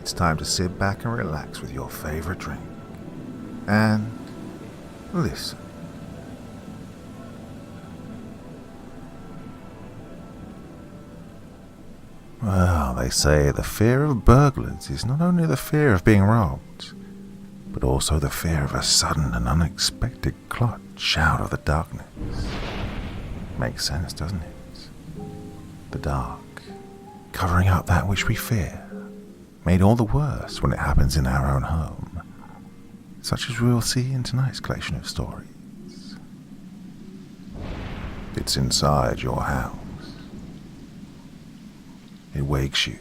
it's time to sit back and relax with your favorite drink. And listen. Well, they say the fear of burglars is not only the fear of being robbed, but also the fear of a sudden and unexpected clutch out of the darkness. Makes sense, doesn't it? The dark, covering up that which we fear, made all the worse when it happens in our own home, such as we will see in tonight's collection of stories. It's inside your house. It wakes you.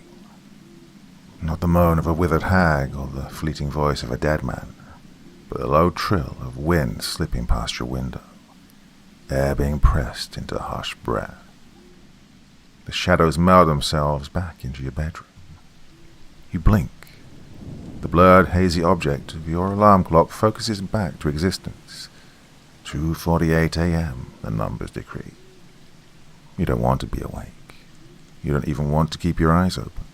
Not the moan of a withered hag or the fleeting voice of a dead man, but the low trill of wind slipping past your window, air being pressed into hushed breath. The shadows meld themselves back into your bedroom. You blink. The blurred, hazy object of your alarm clock focuses back to existence. 2:48 a.m., the numbers decree. You don't want to be awake. You don't even want to keep your eyes open.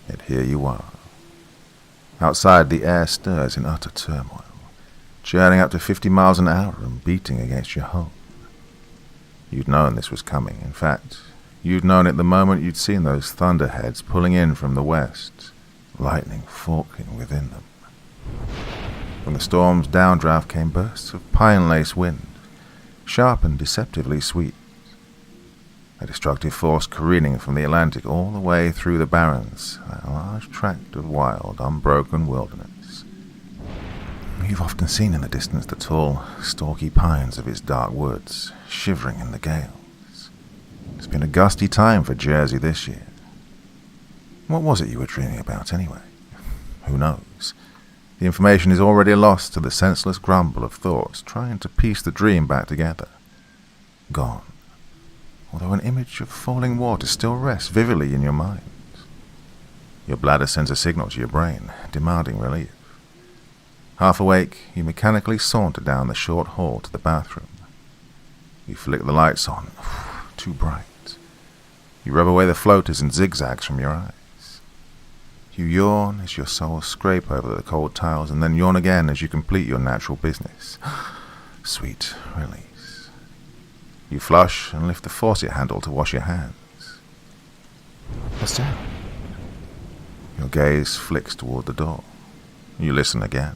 Yet here you are. Outside, the air stirs in utter turmoil, churning up to 50 miles an hour and beating against your home. You'd known this was coming. In fact, you'd known it the moment you'd seen those thunderheads pulling in from the west, lightning forking within them. From the storm's downdraft came bursts of pine-lace wind, sharp and deceptively sweet. A destructive force careening from the Atlantic all the way through the barrens, that large tract of wild, unbroken wilderness. You've often seen in the distance the tall, stalky pines of its dark woods, shivering in the gales. It's been a gusty time for Jersey this year. What was it you were dreaming about, anyway? Who knows? The information is already lost to the senseless grumble of thoughts trying to piece the dream back together. Gone. Although an image of falling water still rests vividly in your mind. Your bladder sends a signal to your brain, demanding relief. Half awake, you mechanically saunter down the short hall to the bathroom. You flick the lights on, too bright. You rub away the floaters and zigzags from your eyes. You yawn as your soles scrape over the cold tiles, and then yawn again as you complete your natural business. Sweet release. You flush and lift the faucet handle to wash your hands. What's that? Your gaze flicks toward the door. You listen again.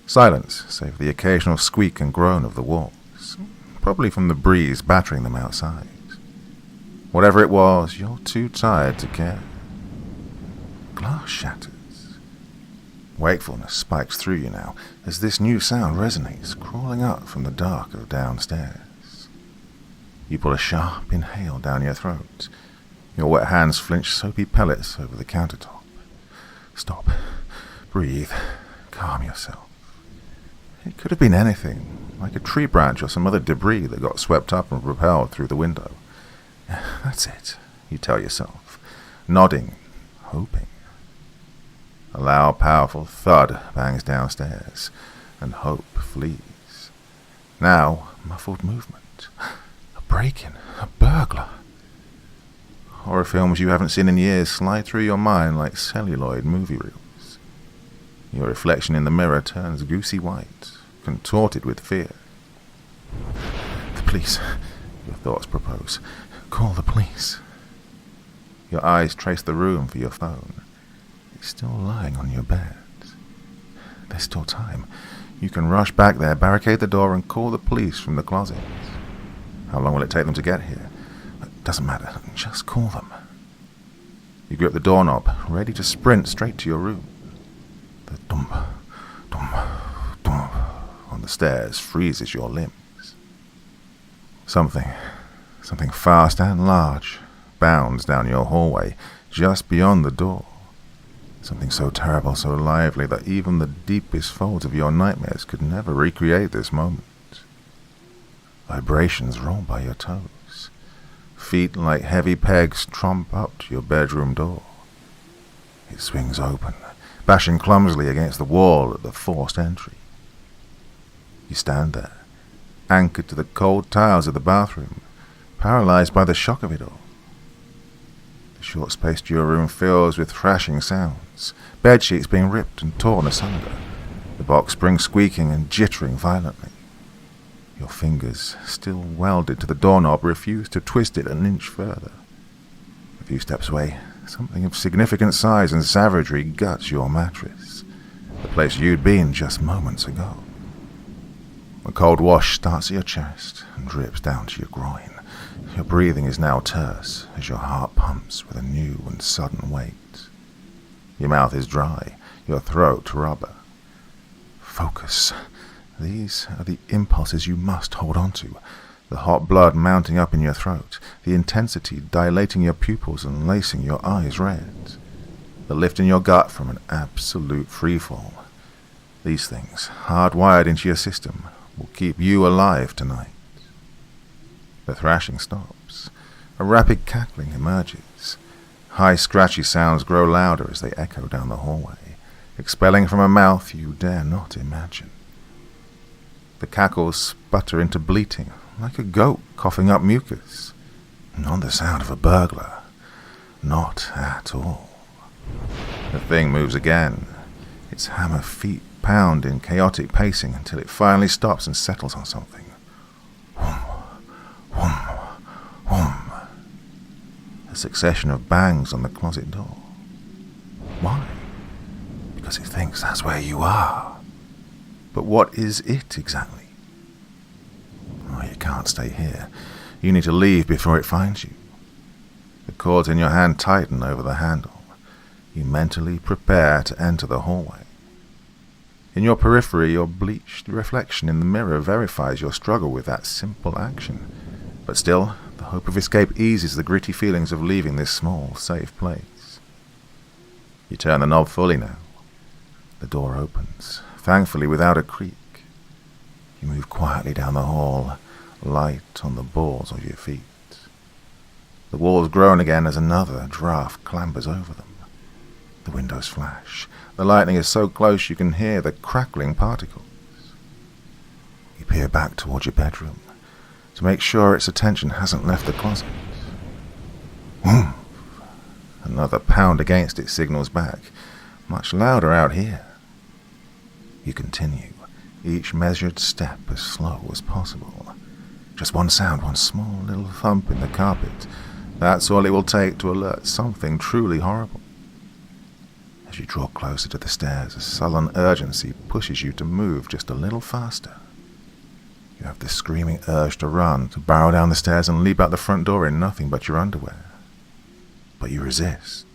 Silence, save for the occasional squeak and groan of the walls, probably from the breeze battering them outside. Whatever it was, you're too tired to care. Glass shatters. Wakefulness spikes through you now as this new sound resonates, crawling up from the dark of downstairs. You pull a sharp inhale down your throat. Your wet hands flinch soapy pellets over the countertop. Stop. Breathe. Calm yourself. It could have been anything, like a tree branch or some other debris that got swept up and propelled through the window. That's it, you tell yourself, nodding, hoping. A loud, powerful thud bangs downstairs, and hope flees. Now, muffled movement. A break-in, a burglar. Horror films you haven't seen in years slide through your mind like celluloid movie reels. Your reflection in the mirror turns goosey white, contorted with fear. The police, your thoughts propose. Call the police. Your eyes trace the room for your phone. It's still lying on your bed. There's still time. You can rush back there, barricade the door, and call the police from the closet. How long will it take them to get here? It doesn't matter. Just call them. You grip the doorknob, ready to sprint straight to your room. The dump, dump, dump on the stairs freezes your limbs. Something fast and large bounds down your hallway just beyond the door. Something so terrible, so lively that even the deepest folds of your nightmares could never recreate this moment. Vibrations roll by your toes. Feet like heavy pegs tromp up to your bedroom door. It swings open, bashing clumsily against the wall at the forced entry. You stand there, anchored to the cold tiles of the bathroom, paralyzed by the shock of it all. The short space to your room fills with thrashing sounds, bedsheets being ripped and torn asunder, the box spring squeaking and jittering violently. Your fingers, still welded to the doorknob, refuse to twist it an inch further. A few steps away, something of significant size and savagery guts your mattress, the place you'd been just moments ago. A cold wash starts at your chest and drips down to your groin. Your breathing is now terse as your heart pumps with a new and sudden weight. Your mouth is dry, your throat rubber. Focus. These are the impulses you must hold on to. The hot blood mounting up in your throat, the intensity dilating your pupils and lacing your eyes red. The lift in your gut from an absolute freefall. These things, hardwired into your system, will keep you alive tonight. The thrashing stops. A rapid cackling emerges. High scratchy sounds grow louder as they echo down the hallway, expelling from a mouth you dare not imagine. The cackles sputter into bleating, like a goat coughing up mucus. Not the sound of a burglar. Not at all. The thing moves again. Its hammer feet pound in chaotic pacing until it finally stops and settles on something. Whom, whom. A succession of bangs on the closet door. Why? Because it thinks that's where you are. But what is it exactly? Oh, you can't stay here. You need to leave before it finds you. The cords in your hand tighten over the handle. You mentally prepare to enter the hallway. In your periphery, your bleached reflection in the mirror verifies your struggle with that simple action. But still, the hope of escape eases the gritty feelings of leaving this small, safe place. You turn the knob fully now. The door opens, thankfully without a creak. You move quietly down the hall, light on the balls of your feet. The walls groan again as another draft clambers over them. The windows flash. The lightning is so close you can hear the crackling particles. You peer back towards your bedroom to make sure its attention hasn't left the closet. Whoomph! Another pound against it signals back, much louder out here. You continue, each measured step as slow as possible. Just one sound, one small little thump in the carpet. That's all it will take to alert something truly horrible. As you draw closer to the stairs, a sullen urgency pushes you to move just a little faster. You have this screaming urge to run, to barrel down the stairs and leap out the front door in nothing but your underwear. But you resist.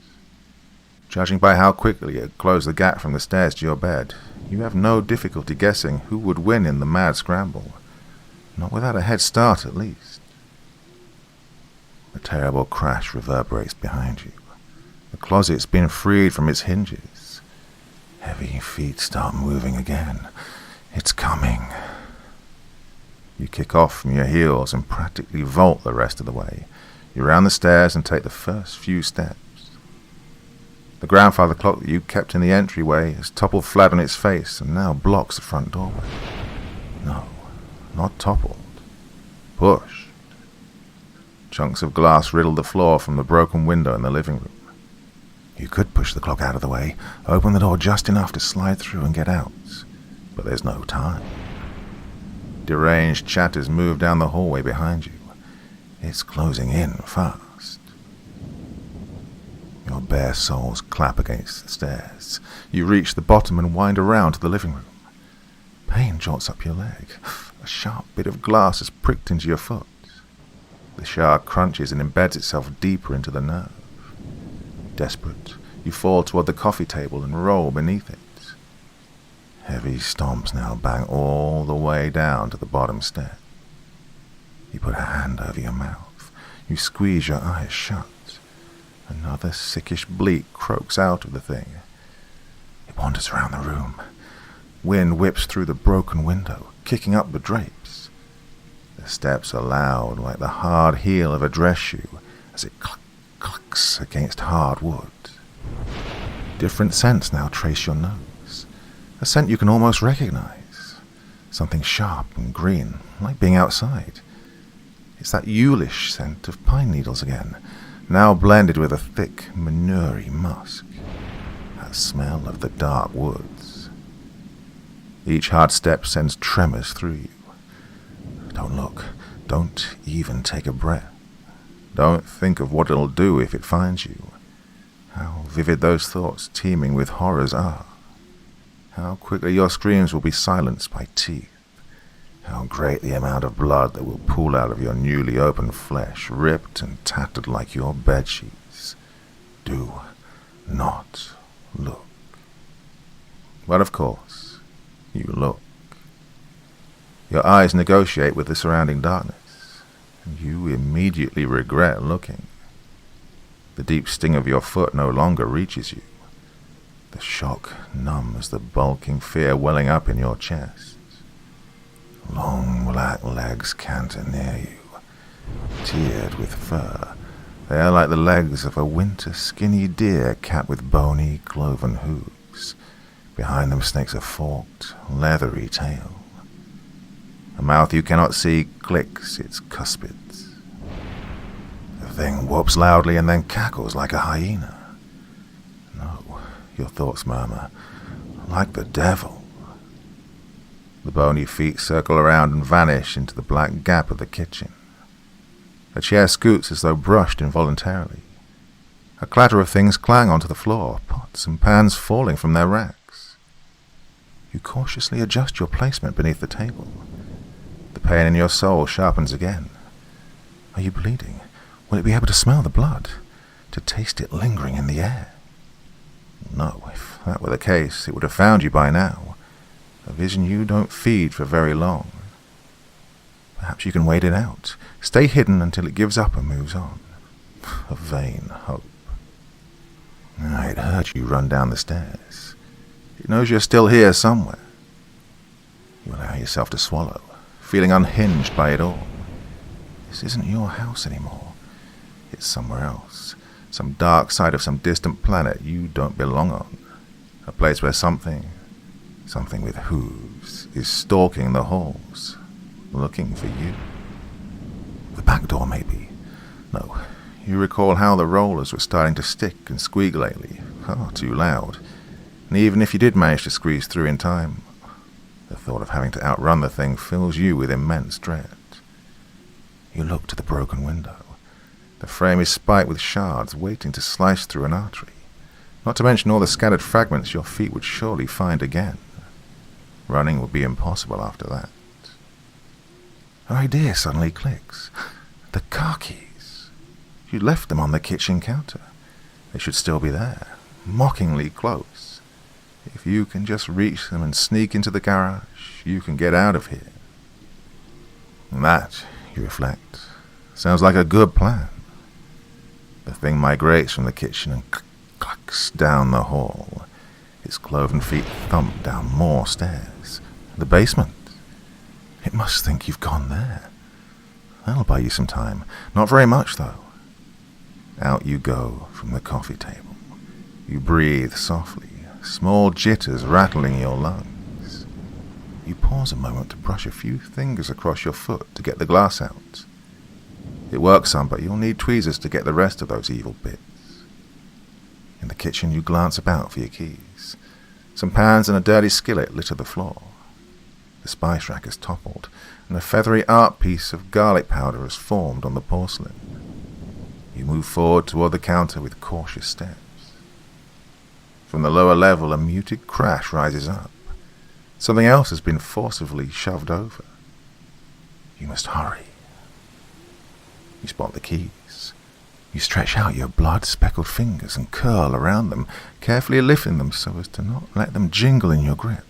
Judging by how quickly you close the gap from the stairs to your bed, you have no difficulty guessing who would win in the mad scramble. Not without a head start, at least. A terrible crash reverberates behind you. The closet's been freed from its hinges. Heavy feet start moving again. It's coming. You kick off from your heels and practically vault the rest of the way. You round the stairs and take the first few steps. The grandfather clock that you kept in the entryway has toppled flat on its face and now blocks the front doorway. No, not toppled. Pushed. Chunks of glass riddle the floor from the broken window in the living room. You could push the clock out of the way, open the door just enough to slide through and get out, but there's no time. Deranged chatters move down the hallway behind you. It's closing in fast. Your bare soles clap against the stairs. You reach the bottom and wind around to the living room. Pain jolts up your leg. A sharp bit of glass has pricked into your foot. The shard crunches and embeds itself deeper into the nerve. Desperate, you fall toward the coffee table and roll beneath it. Heavy stomps now bang all the way down to the bottom step. You put a hand over your mouth. You squeeze your eyes shut. Another sickish bleat croaks out of the thing. It wanders around the room. Wind whips through the broken window, kicking up the drapes. The steps are loud like the hard heel of a dress shoe as it clucks against hard wood. Different scents now trace your nose. A scent you can almost recognize. Something sharp and green, like being outside. It's that Yulish scent of pine needles again, now blended with a thick, manure-y musk, that smell of the dark woods. Each hard step sends tremors through you. Don't look. Don't even take a breath. Don't think of what it'll do if it finds you. How vivid those thoughts teeming with horrors are. How quickly your screams will be silenced by teeth. How great the amount of blood that will pool out of your newly opened flesh, ripped and tattered like your bedsheets. Do not look. But of course, you look. Your eyes negotiate with the surrounding darkness, and you immediately regret looking. The deep sting of your foot no longer reaches you. The shock numbs the bulking fear welling up in your chest. Long black legs canter near you, tiered with fur. They are like the legs of a winter skinny deer capped with bony, cloven hooves. Behind them snakes a forked, leathery tail. A mouth you cannot see clicks its cuspids. The thing whoops loudly and then cackles like a hyena. No, your thoughts murmur, like the devil. The bony feet circle around and vanish into the black gap of the kitchen. A chair scoots as though brushed involuntarily. A clatter of things clang onto the floor, pots and pans falling from their racks. You cautiously adjust your placement beneath the table. The pain in your soul sharpens again. Are you bleeding? Will it be able to smell the blood? To taste it lingering in the air? No, if that were the case, it would have found you by now. A vision you don't feed for very long. Perhaps you can wait it out. Stay hidden until it gives up and moves on. A vain hope. It heard you run down the stairs. It knows you're still here somewhere. You allow yourself to swallow, feeling unhinged by it all. This isn't your house anymore. It's somewhere else. Some dark side of some distant planet you don't belong on. A place where something with hooves is stalking the halls, looking for you. The back door, maybe. No, you recall how the rollers were starting to stick and squeak lately, far too loud. And even if you did manage to squeeze through in time, the thought of having to outrun the thing fills you with immense dread. You look to the broken window. The frame is spiked with shards waiting to slice through an artery, not to mention all the scattered fragments your feet would surely find again. Running would be impossible after that. An idea suddenly clicks. The car keys. You left them on the kitchen counter. They should still be there, mockingly close. If you can just reach them and sneak into the garage, you can get out of here. And that, you reflect, sounds like a good plan. The thing migrates from the kitchen and clucks down the hall. Its cloven feet thump down more stairs. The basement. It must think you've gone there. That'll buy you some time. Not very much, though. Out you go from the coffee table. You breathe softly, small jitters rattling your lungs. You pause a moment to brush a few fingers across your foot to get the glass out. It works some, but you'll need tweezers to get the rest of those evil bits. In the kitchen, you glance about for your keys. Some pans and a dirty skillet litter the floor. The spice rack is toppled, and a feathery art piece of garlic powder has formed on the porcelain. You move forward toward the counter with cautious steps. From the lower level, a muted crash rises up. Something else has been forcibly shoved over. You must hurry. You spot the keys. You stretch out your blood-speckled fingers and curl around them, carefully lifting them so as to not let them jingle in your grip.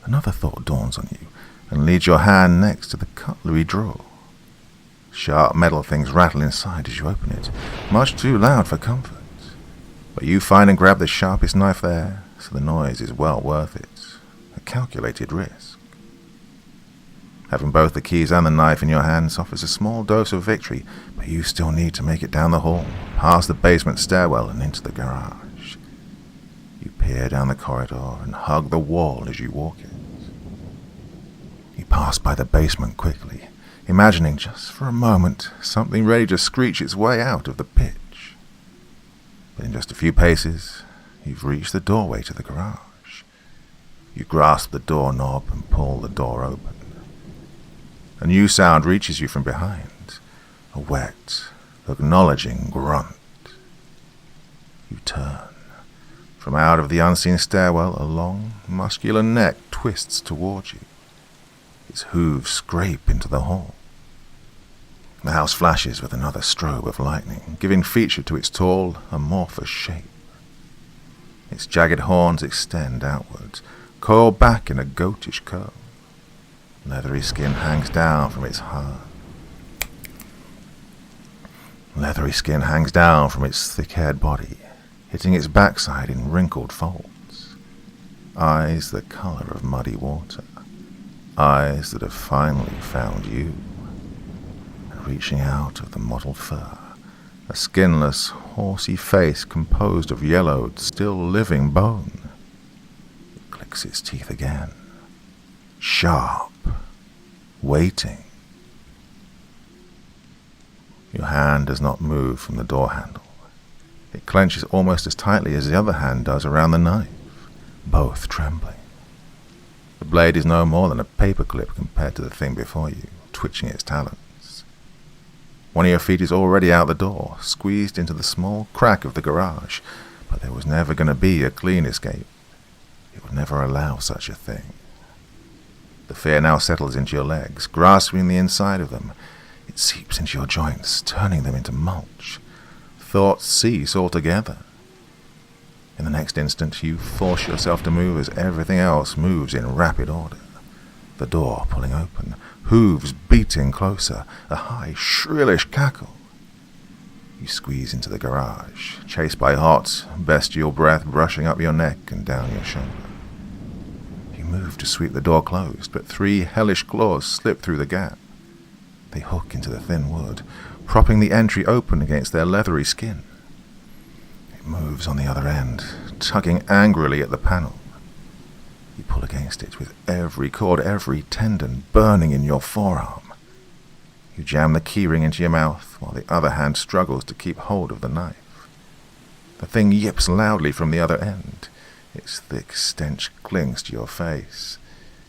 Another thought dawns on you and leads your hand next to the cutlery drawer. Sharp metal things rattle inside as you open it, much too loud for comfort. But you find and grab the sharpest knife there, so the noise is well worth it. A calculated risk. Having both the keys and the knife in your hands offers a small dose of victory, but you still need to make it down the hall, past the basement stairwell and into the garage. You peer down the corridor and hug the wall as you walk it. You pass by the basement quickly, imagining just for a moment something ready to screech its way out of the pitch. But in just a few paces, you've reached the doorway to the garage. You grasp the doorknob and pull the door open. A new sound reaches you from behind, a wet, acknowledging grunt. You turn. From out of the unseen stairwell, a long, muscular neck twists towards you. Its hooves scrape into the hall. The house flashes with another strobe of lightning, giving feature to its tall, amorphous shape. Its jagged horns extend outwards, coil back in a goatish curve. Leathery skin hangs down from its thick-haired body, hitting its backside in wrinkled folds. Eyes the color of muddy water. Eyes that have finally found you. And reaching out of the mottled fur, a skinless, horsey face composed of yellowed, still living bone. It clicks its teeth again. Sharp. Waiting. Your hand does not move from the door handle. It clenches almost as tightly as the other hand does around the knife, both trembling. The blade is no more than a paperclip compared to the thing before you, twitching its talons. One of your feet is already out the door, squeezed into the small crack of the garage, but there was never going to be a clean escape. It would never allow such a thing. The fear now settles into your legs, grasping the inside of them. It seeps into your joints, turning them into mulch. Thoughts cease altogether. In the next instant, you force yourself to move as everything else moves in rapid order. The door pulling open, hooves beating closer, a high, shrillish cackle. You squeeze into the garage, chased by hot, bestial breath brushing up your neck and down your shoulder. You move to sweep the door closed, but 3 hellish claws slip through the gap. They hook into the thin wood, propping the entry open against their leathery skin. It moves on the other end, tugging angrily at the panel. You pull against it with every cord, every tendon burning in your forearm. You jam the keyring into your mouth while the other hand struggles to keep hold of the knife. The thing yips loudly from the other end. Its thick stench clings to your face.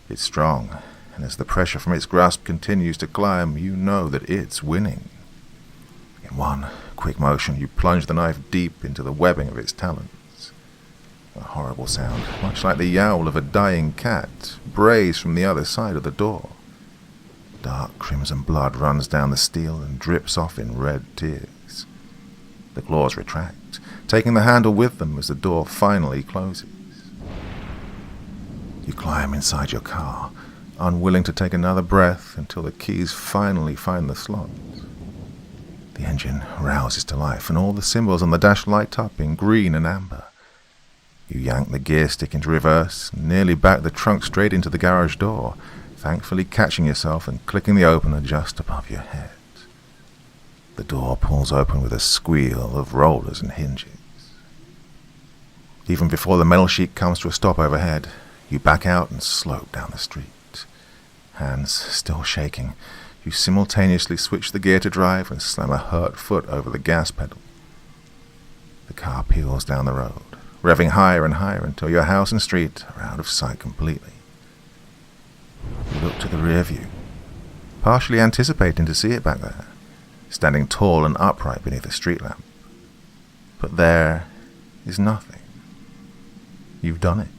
It's strong, and as the pressure from its grasp continues to climb, you know that it's winning. In one quick motion, you plunge the knife deep into the webbing of its talons. A horrible sound, much like the yowl of a dying cat, brays from the other side of the door. Dark crimson blood runs down the steel and drips off in red tears. The claws retract, taking the handle with them as the door finally closes. You climb inside your car, unwilling to take another breath until the keys finally find the slots. The engine rouses to life, and all the symbols on the dash light up in green and amber. You yank the gear stick into reverse, and nearly back the trunk straight into the garage door, thankfully catching yourself and clicking the opener just above your head. The door pulls open with a squeal of rollers and hinges. Even before the metal sheet comes to a stop overhead, you back out and slope down the street. Hands still shaking, you simultaneously switch the gear to drive and slam a hurt foot over the gas pedal. The car peels down the road, revving higher and higher until your house and street are out of sight completely. You look to the rear view, partially anticipating to see it back there, standing tall and upright beneath a street lamp. But there is nothing. You've done it.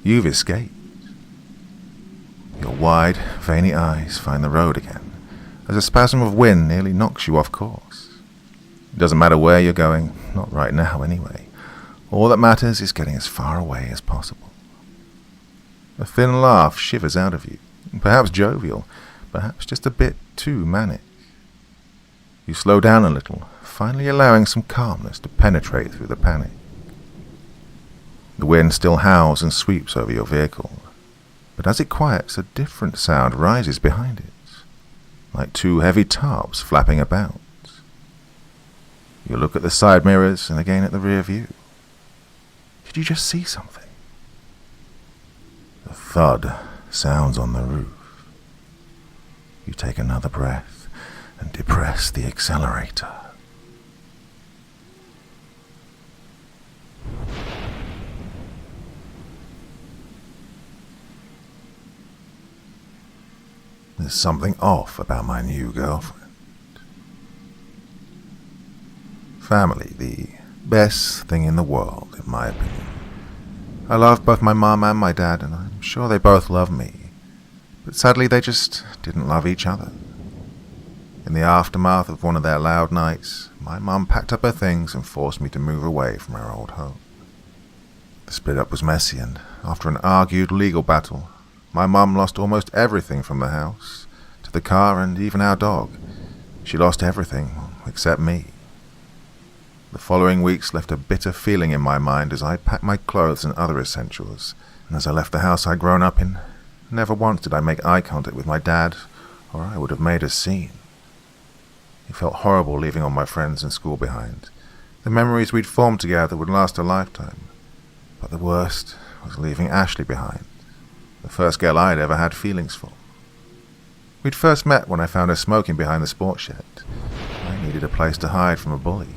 You've escaped. Your wide, veiny eyes find the road again, as a spasm of wind nearly knocks you off course. It doesn't matter where you're going, not right now anyway. All that matters is getting as far away as possible. A thin laugh shivers out of you, perhaps jovial, perhaps just a bit too manic. You slow down a little, finally allowing some calmness to penetrate through the panic. The wind still howls and sweeps over your vehicle, but as it quiets, a different sound rises behind it, like 2 heavy tarps flapping about. You look at the side mirrors and again at the rear view. Did you just see something? The thud sounds on the roof. you take another breath and depress the accelerator. There's something off about my new girlfriend. Family, the best thing in the world, in my opinion. I love both my mum and my dad, and I'm sure they both love me. But sadly, they just didn't love each other. In the aftermath of one of their loud nights, my mum packed up her things and forced me to move away from our old home. The split up was messy, and after an argued legal battle, my mum lost almost everything from the house, to the car and even our dog. She lost everything, except me. The following weeks left a bitter feeling in my mind as I packed my clothes and other essentials, and as I left the house I'd grown up in, never once did I make eye contact with my dad, or I would have made a scene. It felt horrible leaving all my friends and school behind. The memories we'd formed together would last a lifetime, but the worst was leaving Ashley behind. The first girl I'd ever had feelings for. We'd first met when I found her smoking behind the sports shed. I needed a place to hide from a bully.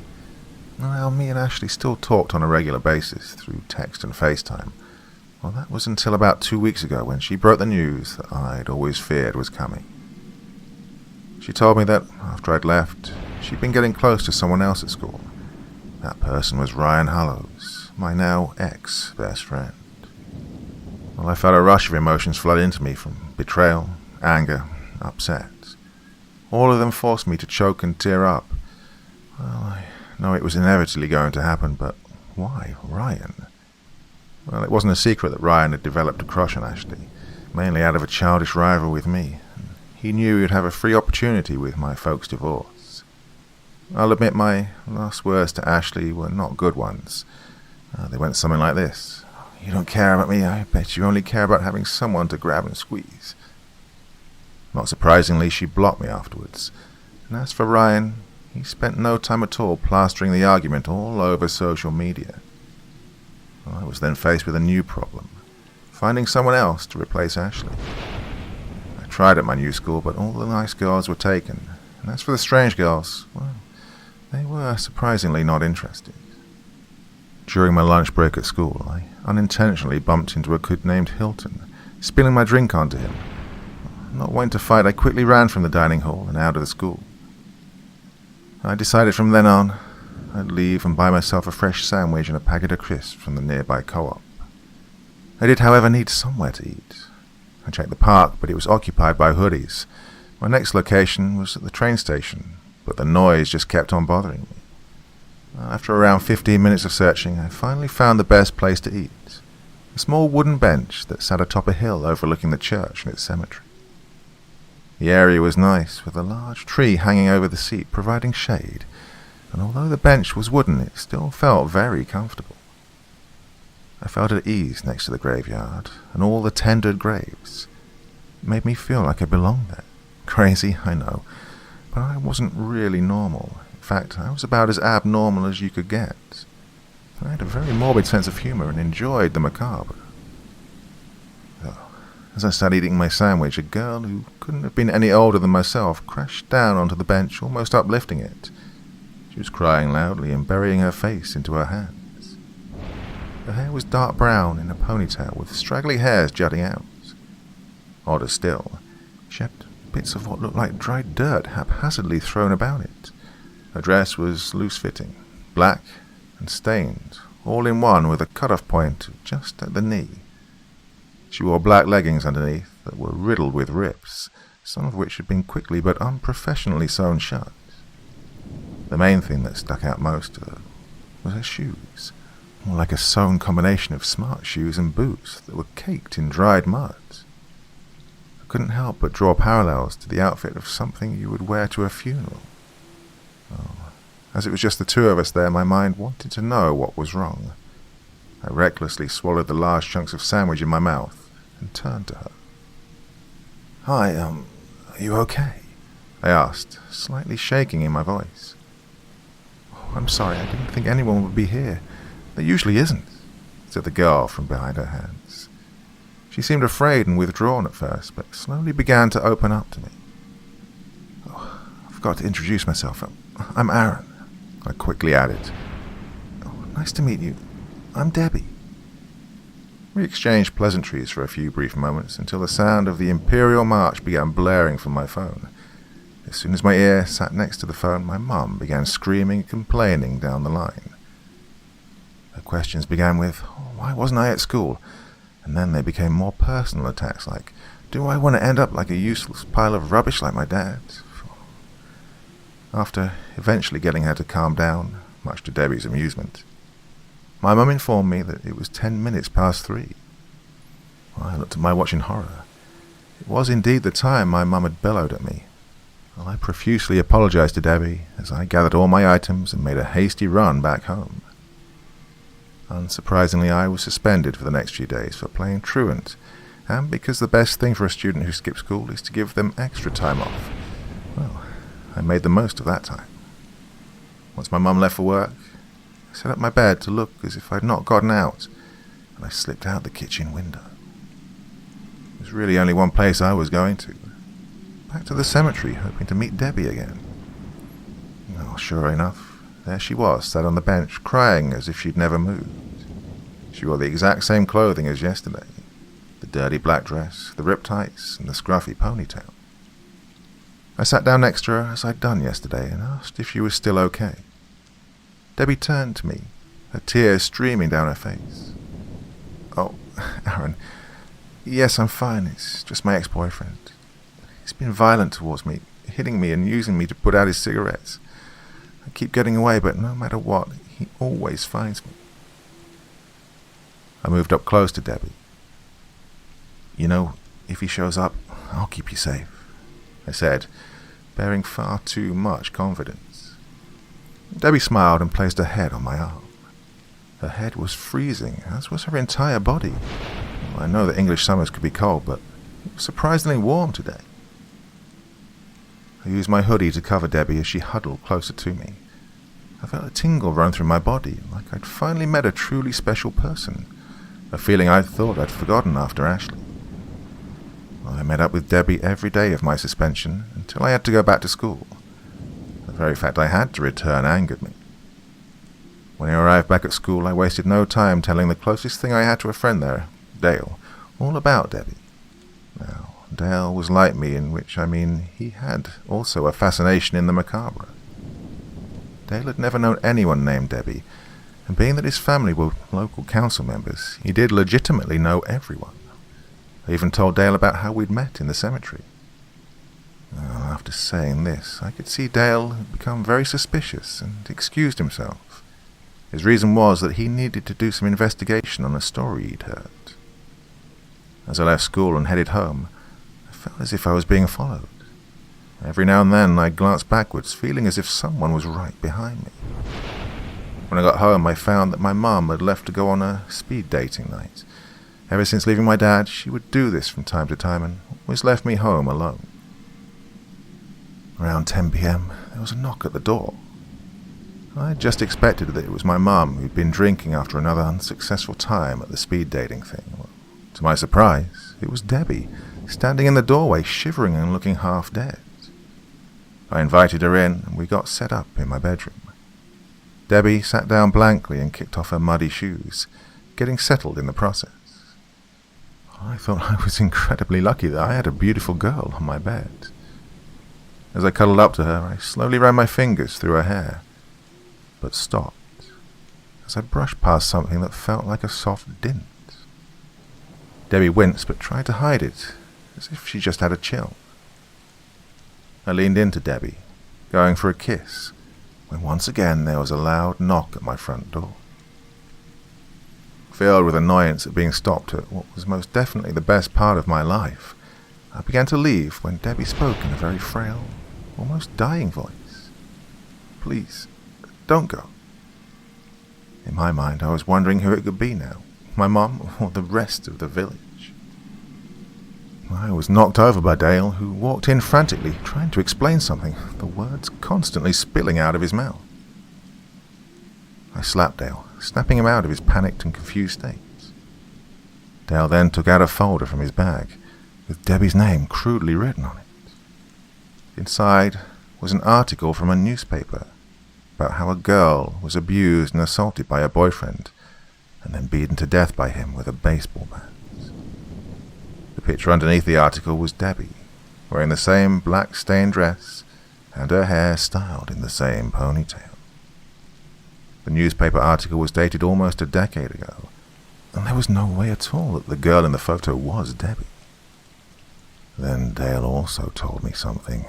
Well, me and Ashley still talked on a regular basis through text and FaceTime. Well, that was until about 2 weeks ago when she broke the news that I'd always feared was coming. She told me that after I'd left, she'd been getting close to someone else at school. That person was Ryan Hallows, my now ex-best friend. Well, I felt a rush of emotions flood into me from betrayal, anger, upset. All of them forced me to choke and tear up. Well, I know it was inevitably going to happen, but why Ryan? Well, it wasn't a secret that Ryan had developed a crush on Ashley, mainly out of a childish rival with me. He knew he'd have a free opportunity with my folks' divorce. I'll admit my last words to Ashley were not good ones. They went something like this. "You don't care about me, I bet you only care about having someone to grab and squeeze." Not surprisingly, she blocked me afterwards. And as for Ryan, he spent no time at all plastering the argument all over social media. I was then faced with a new problem, finding someone else to replace Ashley. I tried at my new school, but all the nice girls were taken. And as for the strange girls, well, they were surprisingly not interested. During my lunch break at school, I unintentionally bumped into a kid named Hilton, spilling my drink onto him. Not wanting to fight, I quickly ran from the dining hall and out of the school. I decided from then on, I'd leave and buy myself a fresh sandwich and a packet of crisps from the nearby co-op. I did, however, need somewhere to eat. I checked the park, but it was occupied by hoodies. My next location was at the train station, but the noise just kept on bothering me. After around 15 minutes of searching, I finally found the best place to eat. A small wooden bench that sat atop a hill overlooking the church and its cemetery. The area was nice, with a large tree hanging over the seat providing shade, and although the bench was wooden, it still felt very comfortable. I felt at ease next to the graveyard, and all the tendered graves. It made me feel like I belonged there. Crazy, I know, but I wasn't really normal. In fact, I was about as abnormal as you could get. I had a very morbid sense of humor and enjoyed the macabre. As I sat eating my sandwich, a girl who couldn't have been any older than myself crashed down onto the bench, almost uplifting it. She was crying loudly and burying her face into her hands. Her hair was dark brown in a ponytail with straggly hairs jutting out. Odder still, she had bits of what looked like dried dirt haphazardly thrown about it. Her dress was loose-fitting, black and stained, all in one with a cut-off point just at the knee. She wore black leggings underneath that were riddled with rips, some of which had been quickly but unprofessionally sewn shut. The main thing that stuck out most was her shoes, more like a sewn combination of smart shoes and boots that were caked in dried mud. I couldn't help but draw parallels to the outfit of something you would wear to a funeral. As it was just the two of us there, my mind wanted to know what was wrong. I recklessly swallowed the large chunks of sandwich in my mouth and turned to her. "Hi, are you okay?" I asked, slightly shaking in my voice. "Oh, I'm sorry, I didn't think anyone would be here. There usually isn't," said the girl from behind her hands. She seemed afraid and withdrawn at first, but slowly began to open up to me. forgot to introduce myself. I'm Aaron," I quickly added. "Oh, nice to meet you. I'm Debbie." We exchanged pleasantries for a few brief moments until the sound of the Imperial March began blaring from my phone. As soon as my ear sat next to the phone, my mum began screaming and complaining down the line. Her questions began with, "Why wasn't I at school?" And then they became more personal attacks like, "Do I want to end up like a useless pile of rubbish like my dad?" After eventually getting her to calm down, much to Debbie's amusement, my mum informed me that it was 10 minutes past 3. I looked at my watch in horror. It was indeed the time my mum had bellowed at me. Well, I profusely apologized to Debbie as I gathered all my items and made a hasty run back home. Unsurprisingly, I was suspended for the next few days for playing truant, and because the best thing for a student who skips school is to give them extra time off, well, I made the most of that time. Once my mum left for work, I set up my bed to look as if I'd not gotten out, and I slipped out the kitchen window. There was really only one place I was going to. Back to the cemetery, hoping to meet Debbie again. Well, sure enough, there she was, sat on the bench, crying as if she'd never moved. She wore the exact same clothing as yesterday. The dirty black dress, the ripped tights, and the scruffy ponytail. I sat down next to her as I'd done yesterday and asked if she was still okay. Debbie turned to me, her tears streaming down her face. "Oh, Aaron, yes, I'm fine. It's just my ex-boyfriend. He's been violent towards me, hitting me and using me to put out his cigarettes. I keep getting away, but no matter what, he always finds me." I moved up close to Debbie. "You know, if he shows up, I'll keep you safe," I said, bearing far too much confidence. Debbie smiled and placed her head on my arm. Her head was freezing, as was her entire body. Well, I know that English summers could be cold, but it was surprisingly warm today. I used my hoodie to cover Debbie as she huddled closer to me. I felt a tingle run through my body, like I'd finally met a truly special person, a feeling I thought I'd forgotten after Ashley. Well, I met up with Debbie every day of my suspension until I had to go back to school. The very fact I had to return angered me. When I arrived back at school, I wasted no time telling the closest thing I had to a friend there, Dale, all about Debbie. Now, Dale was like me, in which I mean he had also a fascination in the macabre. Dale had never known anyone named Debbie, and being that his family were local council members, he did legitimately know everyone. I even told Dale about how we'd met in the cemetery. Well, after saying this, I could see Dale had become very suspicious and excused himself. His reason was that he needed to do some investigation on a story he'd heard. As I left school and headed home, I felt as if I was being followed. Every now and then I glanced backwards, feeling as if someone was right behind me. When I got home, I found that my mum had left to go on a speed dating night. Ever since leaving my dad, she would do this from time to time and always left me home alone. Around 10 p.m, there was a knock at the door. I had just expected that it was my mum who'd been drinking after another unsuccessful time at the speed dating thing. Well, to my surprise, it was Debbie, standing in the doorway, shivering and looking half dead. I invited her in, and we got set up in my bedroom. Debbie sat down blankly and kicked off her muddy shoes, getting settled in the process. I thought I was incredibly lucky that I had a beautiful girl on my bed. As I cuddled up to her, I slowly ran my fingers through her hair, but stopped as I brushed past something that felt like a soft dint. Debbie winced but tried to hide it, as if she just had a chill. I leaned into Debbie, going for a kiss, when once again there was a loud knock at my front door. Filled with annoyance at being stopped at what was most definitely the best part of my life, I began to leave when Debbie spoke in a very frail, almost dying voice. "Please, don't go." In my mind, I was wondering who it could be now, my mum or the rest of the village. I was knocked over by Dale, who walked in frantically, trying to explain something, the words constantly spilling out of his mouth. I slapped Dale, snapping him out of his panicked and confused state. Dale then took out a folder from his bag, with Debbie's name crudely written on it. Inside was an article from a newspaper about how a girl was abused and assaulted by her boyfriend and then beaten to death by him with a baseball bat. The picture underneath the article was Debbie, wearing the same black stained dress and her hair styled in the same ponytail. The newspaper article was dated almost a decade ago, and there was no way at all that the girl in the photo was Debbie. Then Dale also told me something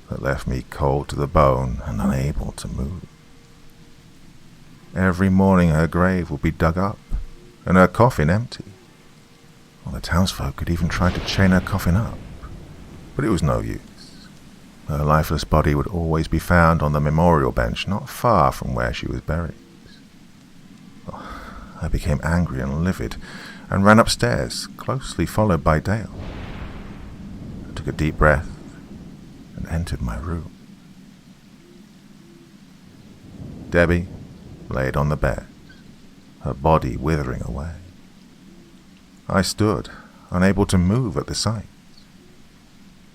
that left me cold to the bone and unable to move. Every morning her grave would be dug up and her coffin empty. Well, the townsfolk had even tried to chain her coffin up, but it was no use. Her lifeless body would always be found on the memorial bench not far from where she was buried. I became angry and livid and ran upstairs, closely followed by Dale. I took a deep breath and entered my room. Debbie laid on the bed, her body withering away. I stood, unable to move at the sight.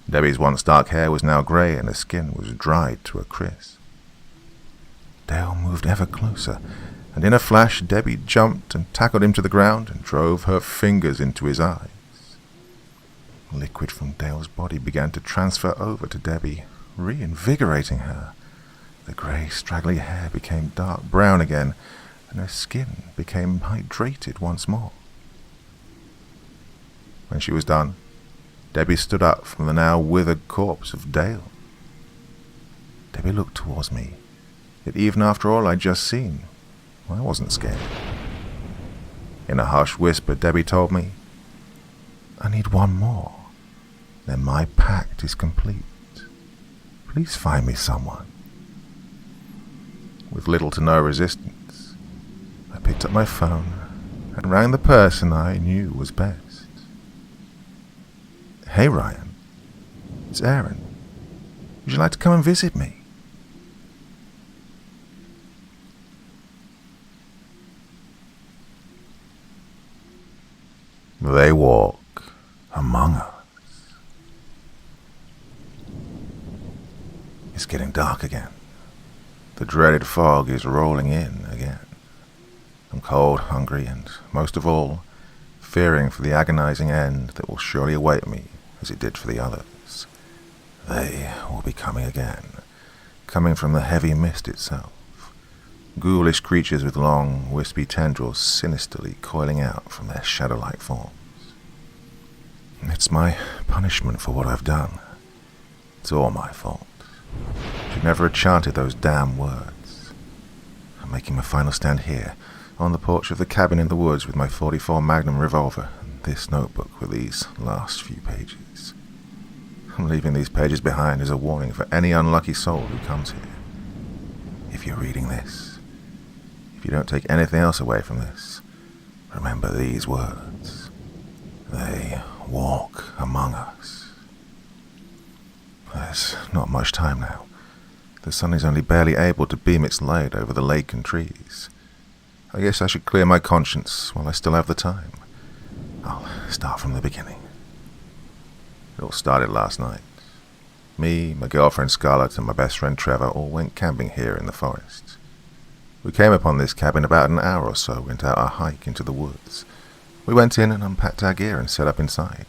Debbie's once dark hair was now grey and her skin was dried to a crisp. Dale moved ever closer, and in a flash Debbie jumped and tackled him to the ground and drove her fingers into his eyes. Liquid from Dale's body began to transfer over to Debbie, reinvigorating her. The grey, straggly hair became dark brown again, and her skin became hydrated once more. When she was done, Debbie stood up from the now withered corpse of Dale. Debbie looked towards me, yet even after all I'd just seen, I wasn't scared. In a harsh whisper, Debbie told me, "I need one more. Then my pact is complete. Please find me someone." With little to no resistance, I picked up my phone and rang the person I knew was best. "Hey Ryan, it's Aaron. Would you like to come and visit me?" They walk among us. It's getting dark again. The dreaded fog is rolling in again. I'm cold, hungry, and, most of all, fearing for the agonizing end that will surely await me as it did for the others. They will be coming again, coming from the heavy mist itself. Ghoulish creatures with long, wispy tendrils sinisterly coiling out from their shadow-like forms. It's my punishment for what I've done. It's all my fault. Should never have chanted those damn words. I'm making my final stand here, on the porch of the cabin in the woods with my .44 Magnum revolver and this notebook with these last few pages. I'm leaving these pages behind as a warning for any unlucky soul who comes here. If you're reading this, if you don't take anything else away from this, remember these words. They walk among us. There's not much time now. The sun is only barely able to beam its light over the lake and trees. I guess I should clear my conscience while I still have the time. I'll start from the beginning. It all started last night. Me, my girlfriend Scarlett, and my best friend Trevor all went camping here in the forest. We came upon this cabin about an hour or so into our hike into the woods. We went in and unpacked our gear and set up inside.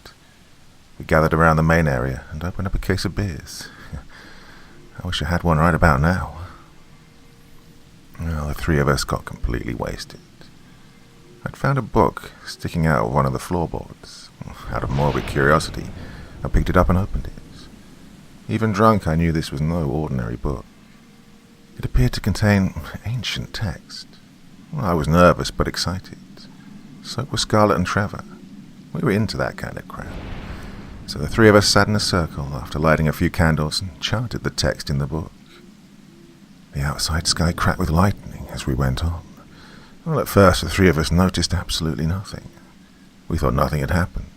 We gathered around the main area and opened up a case of beers. I wish I had one right about now. Well, the three of us got completely wasted. I'd found a book sticking out of one of the floorboards. Out of morbid curiosity, I picked it up and opened it. Even drunk, I knew this was no ordinary book. It appeared to contain ancient text. Well, I was nervous but excited. So were Scarlett and Trevor. We were into that kind of crap. So the three of us sat in a circle after lighting a few candles and chanted the text in the book. The outside sky cracked with lightning as we went on. Well, at first the three of us noticed absolutely nothing. We thought nothing had happened.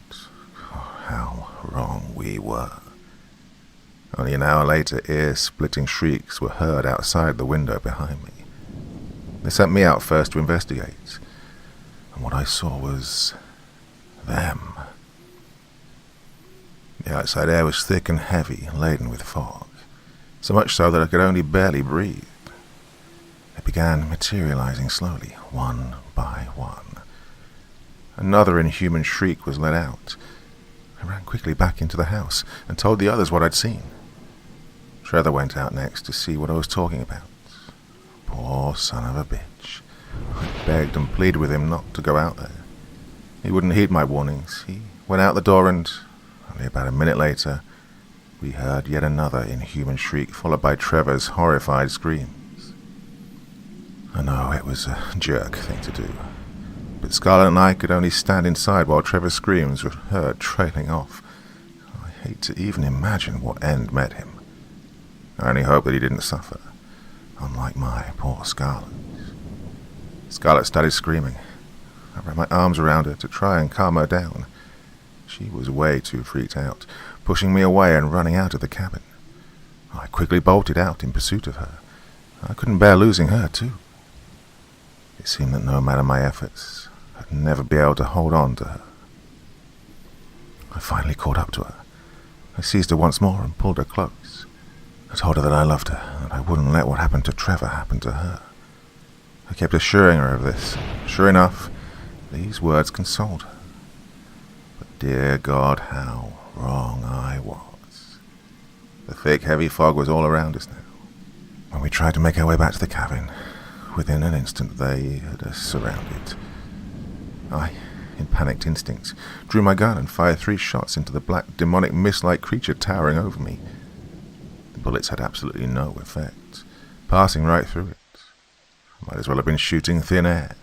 Oh, how wrong we were. Only an hour later, ear-splitting shrieks were heard outside the window behind me. They sent me out first to investigate, and what I saw was them. The outside air was thick and heavy, laden with fog. so much so that I could only barely breathe. It began materializing slowly, one by one. Another inhuman shriek was let out. I ran quickly back into the house and told the others what I'd seen. Trevor went out next to see what I was talking about. Poor son of a bitch. I begged and pleaded with him not to go out there. He wouldn't heed my warnings. He went out the door and, only about a minute later, we heard yet another inhuman shriek followed by Trevor's horrified screams. I know it was a jerk thing to do, but Scarlett and I could only stand inside while Trevor's screams were heard trailing off. I hate to even imagine what end met him. I only hope that he didn't suffer, unlike my poor Scarlett. Scarlett started screaming. I ran my arms around her to try and calm her down. She was way too freaked out, pushing me away and running out of the cabin. I quickly bolted out in pursuit of her. I couldn't bear losing her, too. It seemed that no matter my efforts, I'd never be able to hold on to her. I finally caught up to her. I seized her once more and pulled her close. I told her that I loved her, and I wouldn't let what happened to Trevor happen to her. I kept assuring her of this. Sure enough, these words consoled her. But dear God, how wrong I was. The thick, heavy fog was all around us now. When we tried to make our way back to the cabin, within an instant they had us surrounded. I, in panicked instinct, drew my gun and fired 3 shots into the black, demonic, mist-like creature towering over me. The bullets had absolutely no effect, passing right through it. I might as well have been shooting thin air.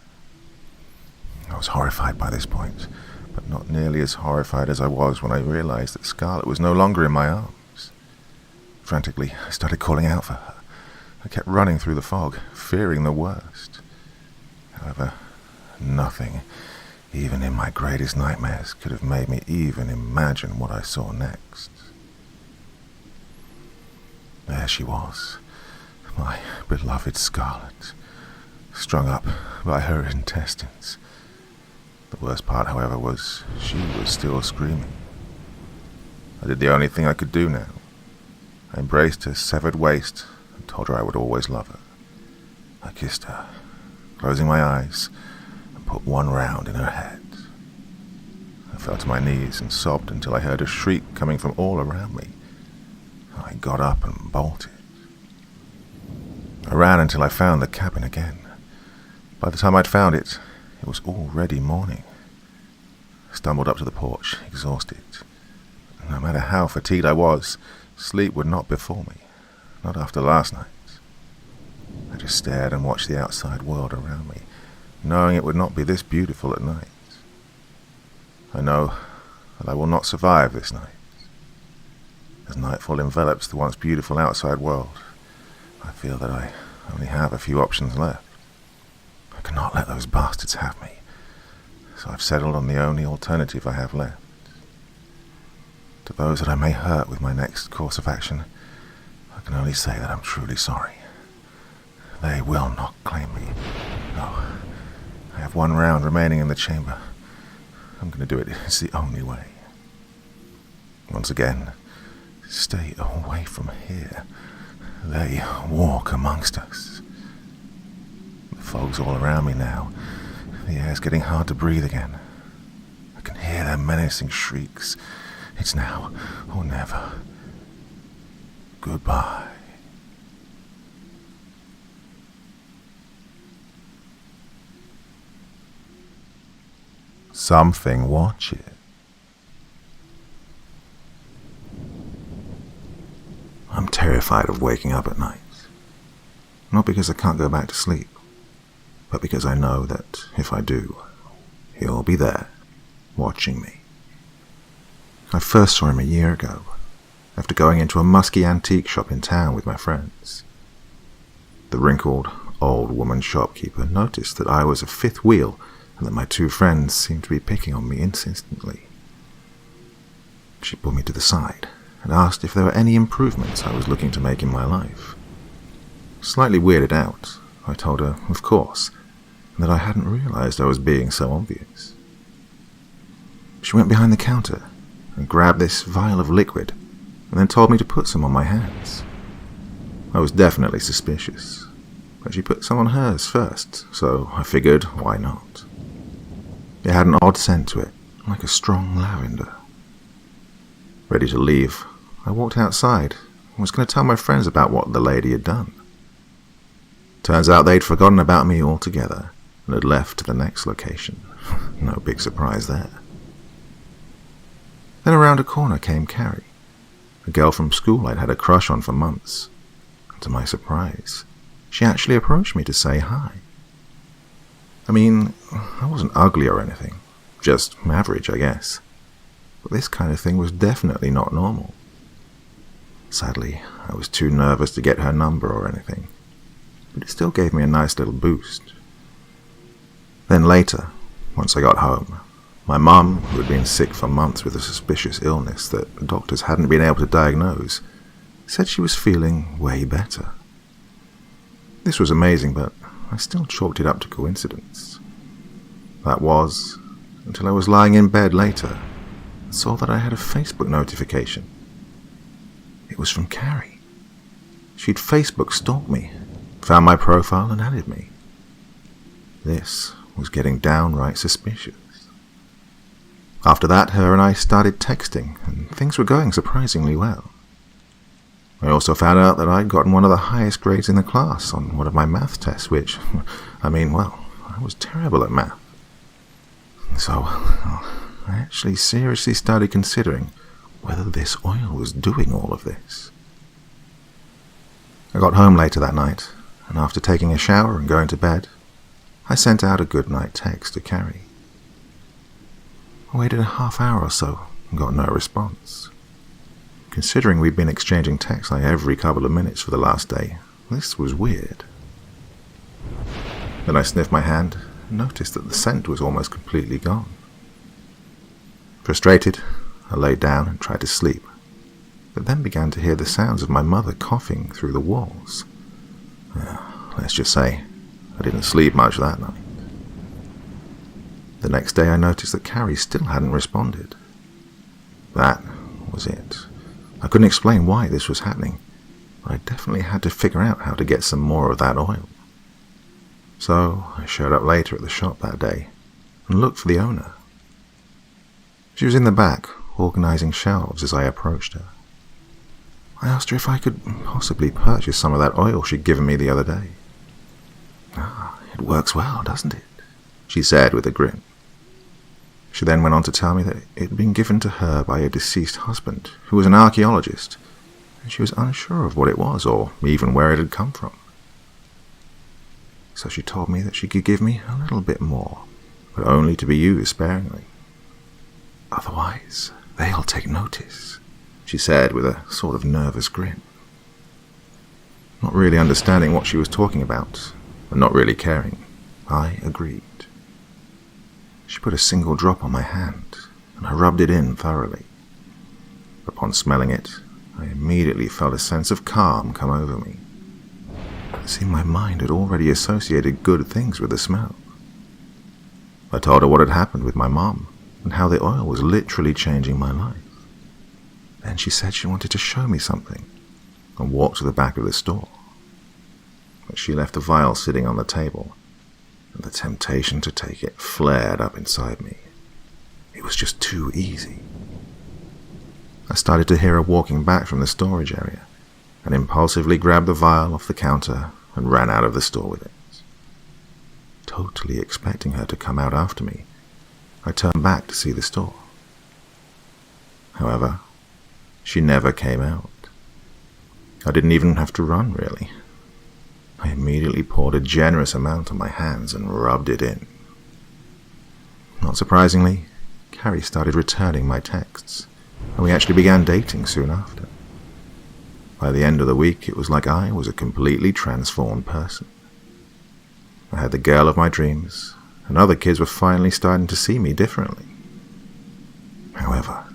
I was horrified by this point, but not nearly as horrified as I was when I realized that Scarlett was no longer in my arms. Frantically, I started calling out for her. I kept running through the fog, fearing the worst. However, nothing, even in my greatest nightmares, could have made me even imagine what I saw next. There she was, my beloved Scarlett, strung up by her intestines. The worst part, however, was she was still screaming. I did the only thing I could do now. I embraced her severed waist and told her I would always love her. I kissed her, closing my eyes, and put 1 round in her head. I fell to my knees and sobbed until I heard a shriek coming from all around me. I got up and bolted. I ran until I found the cabin again. By the time I'd found it, it was already morning. I stumbled up to the porch, exhausted. No matter how fatigued I was, sleep would not befall me, not after last night. I just stared and watched the outside world around me, knowing it would not be this beautiful at night. I know that I will not survive this night. As nightfall envelops the once beautiful outside world, I feel that I only have a few options left. I cannot let those bastards have me, so I've settled on the only alternative I have left. To those that I may hurt with my next course of action, I can only say that I'm truly sorry. They will not claim me. No, I have 1 round remaining in the chamber. I'm going to do it. It's the only way. Once again, stay away from here. They walk amongst us. The fog's all around me now. The air's getting hard to breathe again. I can hear their menacing shrieks. It's now or never. Goodbye. Something watch it. I'm terrified of waking up at night. Not because I can't go back to sleep, but because I know that if I do, he'll be there, watching me. I first saw him a year ago, after going into a musky antique shop in town with my friends. The wrinkled, old woman shopkeeper noticed that I was a 5th wheel and that my 2 friends seemed to be picking on me insistently. She pulled me to the side and asked if there were any improvements I was looking to make in my life. Slightly weirded out, I told her, of course, and that I hadn't realized I was being so obvious. She went behind the counter and grabbed this vial of liquid and then told me to put some on my hands. I was definitely suspicious, but she put some on hers first, so I figured, why not? It had an odd scent to it, like a strong lavender. Ready to leave, I walked outside and was going to tell my friends about what the lady had done. Turns out they'd forgotten about me altogether and had left to the next location. No big surprise there. Then around a corner came Carrie, a girl from school I'd had a crush on for months. And to my surprise, she actually approached me to say hi. I mean, I wasn't ugly or anything, just average, I guess. But this kind of thing was definitely not normal. Sadly, I was too nervous to get her number or anything, but it still gave me a nice little boost. Then later, once I got home, my mum, who had been sick for months with a suspicious illness that doctors hadn't been able to diagnose, said she was feeling way better. This was amazing, but I still chalked it up to coincidence. That was, until I was lying in bed later and saw that I had a Facebook notification. It was from Carrie. She'd Facebook stalked me, found my profile and added me. This was getting downright suspicious. After that, her and I started texting, and things were going surprisingly well. I also found out that I'd gotten one of the highest grades in the class on one of my math tests, which, I was terrible at math. So, I actually seriously started considering whether this oil was doing all of this. I got home later that night, and after taking a shower and going to bed, I sent out a goodnight text to Carrie. I waited a half hour or so and got no response. Considering we'd been exchanging texts like every couple of minutes for the last day, this was weird. Then I sniffed my hand and noticed that the scent was almost completely gone. Frustrated, I lay down and tried to sleep, but then began to hear the sounds of my mother coughing through the walls. Let's just say, I didn't sleep much that night. The next day I noticed that Carrie still hadn't responded. That was it. I couldn't explain why this was happening, but I definitely had to figure out how to get some more of that oil. So I showed up later at the shop that day and looked for the owner. She was in the back, organizing shelves as I approached her. I asked her if I could possibly purchase some of that oil she'd given me the other day. It works well, doesn't it? She said with a grin. She then went on to tell me that it had been given to her by a deceased husband, who was an archaeologist, and she was unsure of what it was or even where it had come from. So she told me that she could give me a little bit more, but only to be used sparingly. Otherwise, they'll take notice, she said with a sort of nervous grin. Not really understanding what she was talking about, and not really caring, I agreed. She put a single drop on my hand, and I rubbed it in thoroughly. Upon smelling it, I immediately felt a sense of calm come over me. It seemed my mind had already associated good things with the smell. I told her what had happened with my mom, and how the oil was literally changing my life. Then she said she wanted to show me something, and walked to the back of the store. But she left the vial sitting on the table, and the temptation to take it flared up inside me. It was just too easy. I started to hear her walking back from the storage area, and impulsively grabbed the vial off the counter and ran out of the store with it. Totally expecting her to come out after me, I turned back to see the store. However, she never came out. I didn't even have to run, really. I immediately poured a generous amount on my hands and rubbed it in. Not surprisingly, Carrie started returning my texts, and we actually began dating soon after. By the end of the week, it was like I was a completely transformed person. I had the girl of my dreams, and other kids were finally starting to see me differently. However,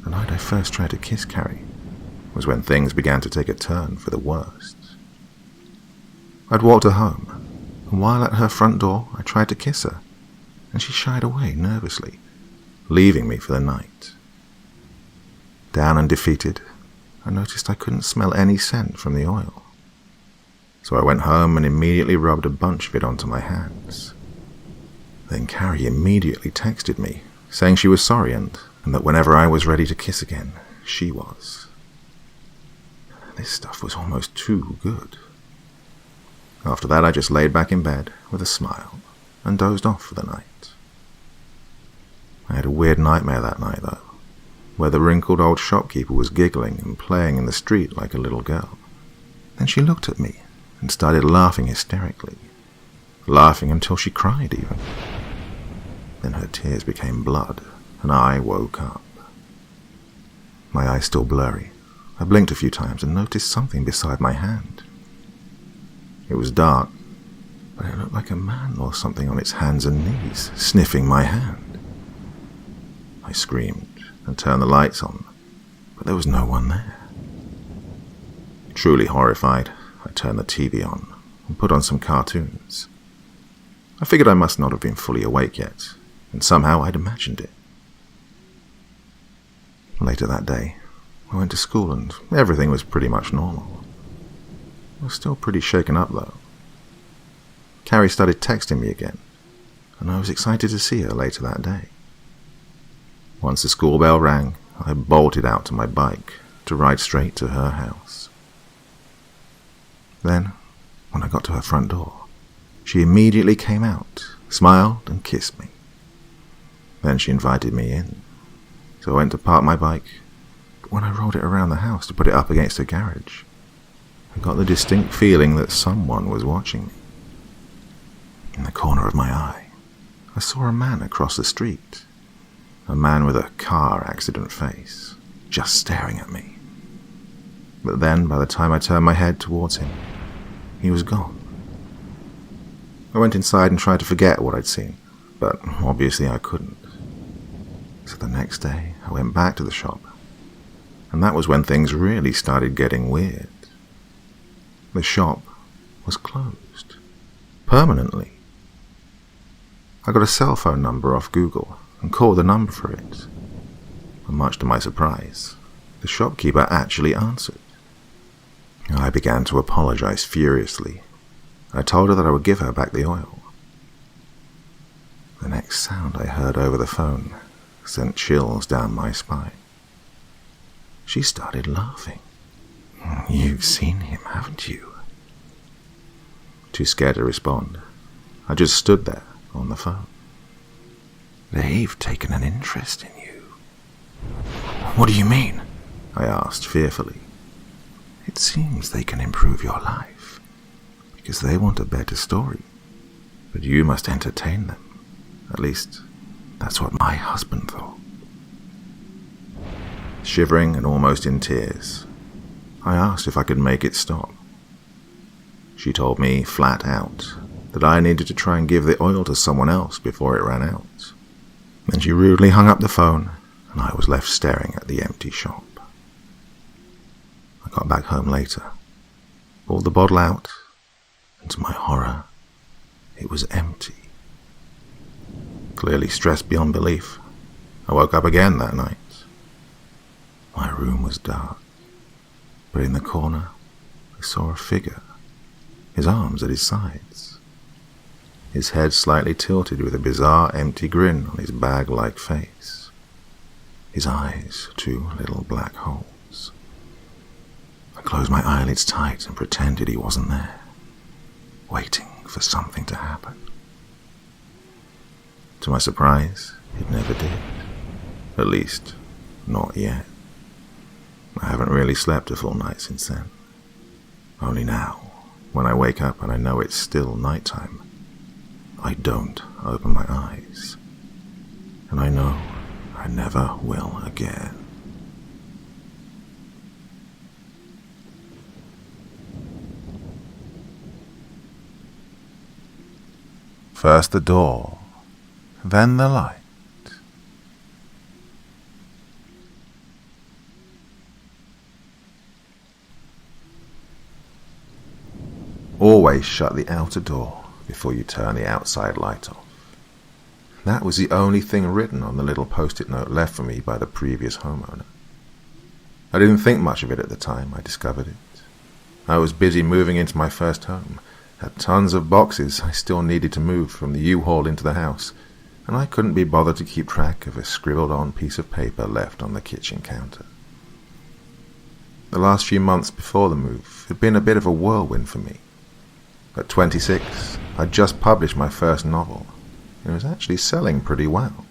the night I first tried to kiss Carrie was when things began to take a turn for the worst. I'd walked her home, and while at her front door, I tried to kiss her, and she shied away nervously, leaving me for the night. Down and defeated, I noticed I couldn't smell any scent from the oil. So I went home and immediately rubbed a bunch of it onto my hands. Then Carrie immediately texted me, saying she was sorry and that whenever I was ready to kiss again, she was. This stuff was almost too good. After that, I just laid back in bed with a smile and dozed off for the night. I had a weird nightmare that night, though, where the wrinkled old shopkeeper was giggling and playing in the street like a little girl. Then she looked at me and started laughing hysterically, laughing until she cried even. Then her tears became blood, and I woke up. My eyes still blurry. I blinked a few times and noticed something beside my hand. It was dark, but it looked like a man or something on its hands and knees, sniffing my hand. I screamed and turned the lights on, but there was no one there. Truly horrified, I turned the TV on and put on some cartoons. I figured I must not have been fully awake yet, and somehow I'd imagined it. Later that day, I went to school and everything was pretty much normal. I was still pretty shaken up though. Carrie started texting me again, and I was excited to see her later that day. Once the school bell rang, I bolted out to my bike to ride straight to her house. Then, when I got to her front door, she immediately came out, smiled and kissed me. Then she invited me in, so I went to park my bike. But when I rolled it around the house to put it up against her garage, I got the distinct feeling that someone was watching me. In the corner of my eye, I saw a man across the street, a man with a car accident face, just staring at me. But then, by the time I turned my head towards him, he was gone. I went inside and tried to forget what I'd seen, but obviously I couldn't. So the next day, I went back to the shop, and that was when things really started getting weird. The shop was closed, permanently. I got a cell phone number off Google and called the number for it. And much to my surprise, the shopkeeper actually answered. I began to apologize furiously. I told her that I would give her back the oil. The next sound I heard over the phone sent chills down my spine. She started laughing. "You've seen him, haven't you?" Too scared to respond, I just stood there on the phone. "They've taken an interest in you." "What do you mean?" I asked fearfully. "It seems they can improve your life, because they want a better story. But you must entertain them. At least, that's what my husband thought." Shivering and almost in tears, I asked if I could make it stop. She told me flat out that I needed to try and give the oil to someone else before it ran out. Then she rudely hung up the phone, and I was left staring at the empty shop. I got back home later, pulled the bottle out, and to my horror, it was empty. Clearly stressed beyond belief, I woke up again that night. My room was dark, but in the corner, I saw a figure, his arms at his sides, his head slightly tilted with a bizarre empty grin on his bag-like face, his eyes 2 little black holes. I closed my eyelids tight and pretended he wasn't there, waiting for something to happen. To my surprise, it never did. At least, not yet. I haven't really slept a full night since then. Only now, when I wake up and I know it's still nighttime, I don't open my eyes. And I know I never will again. First the door, then the light. Always shut the outer door before you turn the outside light off. That was the only thing written on the little post-it note left for me by the previous homeowner. I didn't think much of it at the time I discovered it. I was busy moving into my first home, had tons of boxes I still needed to move from the U-Haul into the house, and I couldn't be bothered to keep track of a scribbled-on piece of paper left on the kitchen counter. The last few months before the move had been a bit of a whirlwind for me. At 26, I'd just published my first novel, and it was actually selling pretty well.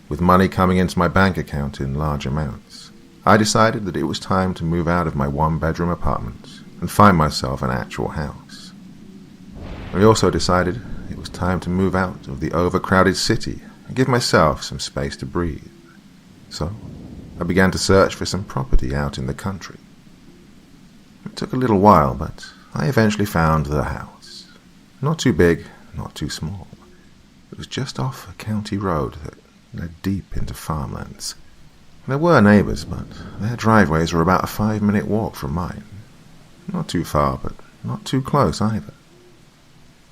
With money coming into my bank account in large amounts, I decided that it was time to move out of my one-bedroom apartment and find myself an actual house. I also decided it was time to move out of the overcrowded city and give myself some space to breathe. So, I began to search for some property out in the country. It took a little while, but I eventually found the house. Not too big, not too small. It was just off a county road that led deep into farmlands. There were neighbours, but their driveways were about a 5-minute walk from mine. Not too far, but not too close either.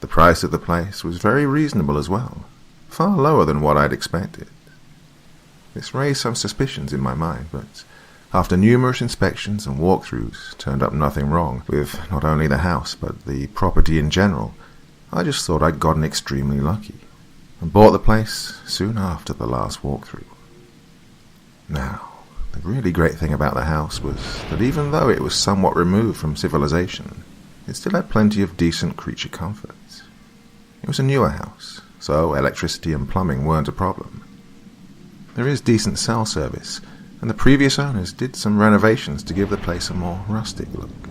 The price of the place was very reasonable as well, far lower than what I'd expected. This raised some suspicions in my mind, but after numerous inspections and walkthroughs turned up nothing wrong with not only the house but the property in general, I just thought I'd gotten extremely lucky and bought the place soon after the last walkthrough. Now, the really great thing about the house was that even though it was somewhat removed from civilization, it still had plenty of decent creature comforts. It was a newer house, so electricity and plumbing weren't a problem. There is decent cell service, and the previous owners did some renovations to give the place a more rustic look.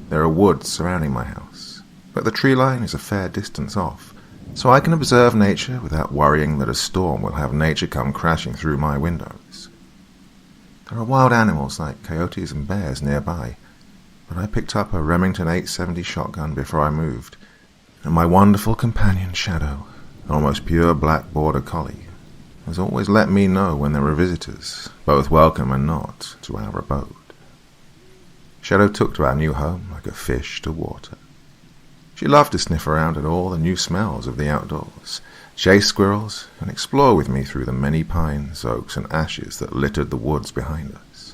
There are woods surrounding my house, but the tree line is a fair distance off, so I can observe nature without worrying that a storm will have nature come crashing through my windows. There are wild animals like coyotes and bears nearby, but I picked up a Remington 870 shotgun before I moved, and my wonderful companion Shadow, an almost pure black border collie, has always let me know when there were visitors, both welcome and not, to our abode. Shadow took to our new home like a fish to water. She loved to sniff around at all the new smells of the outdoors, chase squirrels, and explore with me through the many pines, oaks, and ashes that littered the woods behind us.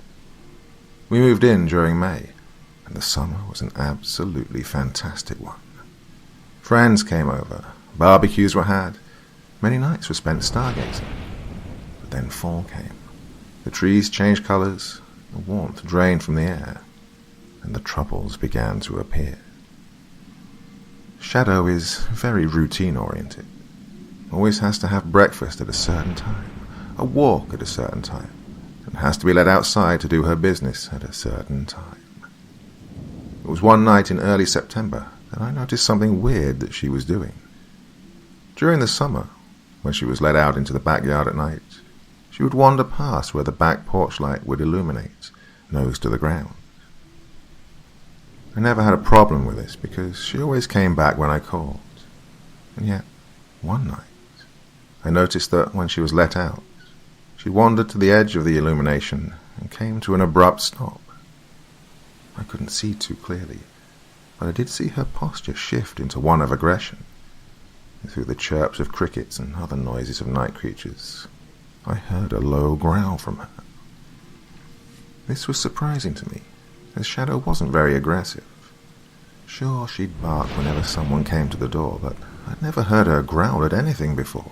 We moved in during May, and the summer was an absolutely fantastic one. Friends came over, barbecues were had, many nights were spent stargazing. But then fall came. The trees changed colours, the warmth drained from the air, and the troubles began to appear. Shadow is very routine-oriented. Always has to have breakfast at a certain time, a walk at a certain time, and has to be let outside to do her business at a certain time. It was one night in early September that I noticed something weird that she was doing. During the summer, when she was let out into the backyard at night, she would wander past where the back porch light would illuminate, nose to the ground. I never had a problem with this because she always came back when I called. And yet, one night, I noticed that when she was let out, she wandered to the edge of the illumination and came to an abrupt stop. I couldn't see too clearly, but I did see her posture shift into one of aggression. And through the chirps of crickets and other noises of night creatures, I heard a low growl from her. This was surprising to me, as Shadow wasn't very aggressive. Sure, she'd bark whenever someone came to the door, but I'd never heard her growl at anything before.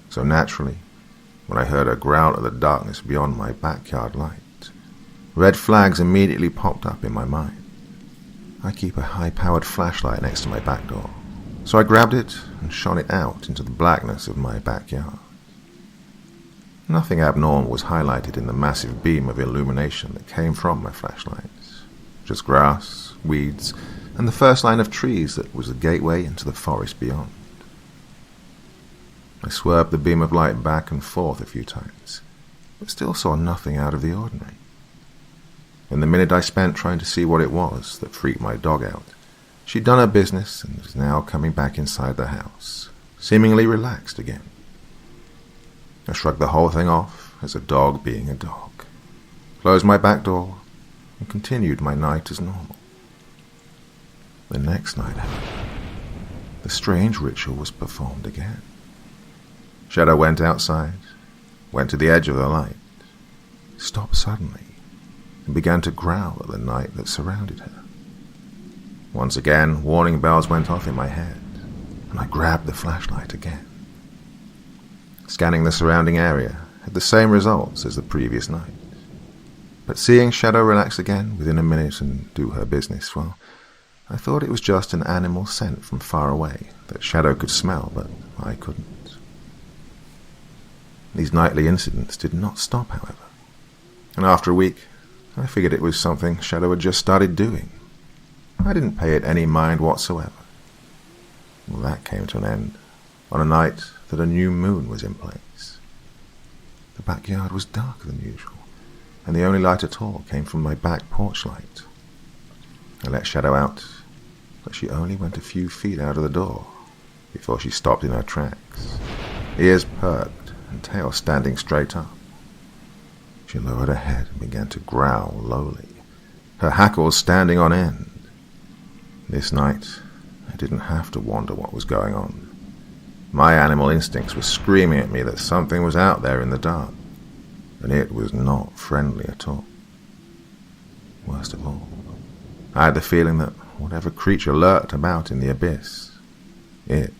So naturally, when I heard her growl at the darkness beyond my backyard light, red flags immediately popped up in my mind. I keep a high-powered flashlight next to my back door, so I grabbed it and shone it out into the blackness of my backyard. Nothing abnormal was highlighted in the massive beam of illumination that came from my flashlights. Just grass, weeds, and the first line of trees that was the gateway into the forest beyond. I swerved the beam of light back and forth a few times, but still saw nothing out of the ordinary. In the minute I spent trying to see what it was that freaked my dog out, she'd done her business and was now coming back inside the house, seemingly relaxed again. I shrugged the whole thing off as a dog being a dog, closed my back door, and continued my night as normal. The next night, however, the strange ritual was performed again. Shadow went outside, went to the edge of the light, stopped suddenly, and began to growl at the night that surrounded her. Once again, warning bells went off in my head, and I grabbed the flashlight again. Scanning the surrounding area had the same results as the previous night. But seeing Shadow relax again within a minute and do her business, well, I thought it was just an animal scent from far away that Shadow could smell, but I couldn't. These nightly incidents did not stop, however, and after a week, I figured it was something Shadow had just started doing. I didn't pay it any mind whatsoever. Well, that came to an end on a night that a new moon was in place. The backyard was darker than usual, and the only light at all came from my back porch light. I let Shadow out, but she only went a few feet out of the door before she stopped in her tracks, ears perked and tail standing straight up. She lowered her head and began to growl lowly, her hackles standing on end. This night, I didn't have to wonder what was going on. My animal instincts were screaming at me that something was out there in the dark, and it was not friendly at all. Worst of all, I had the feeling that whatever creature lurked about in the abyss, it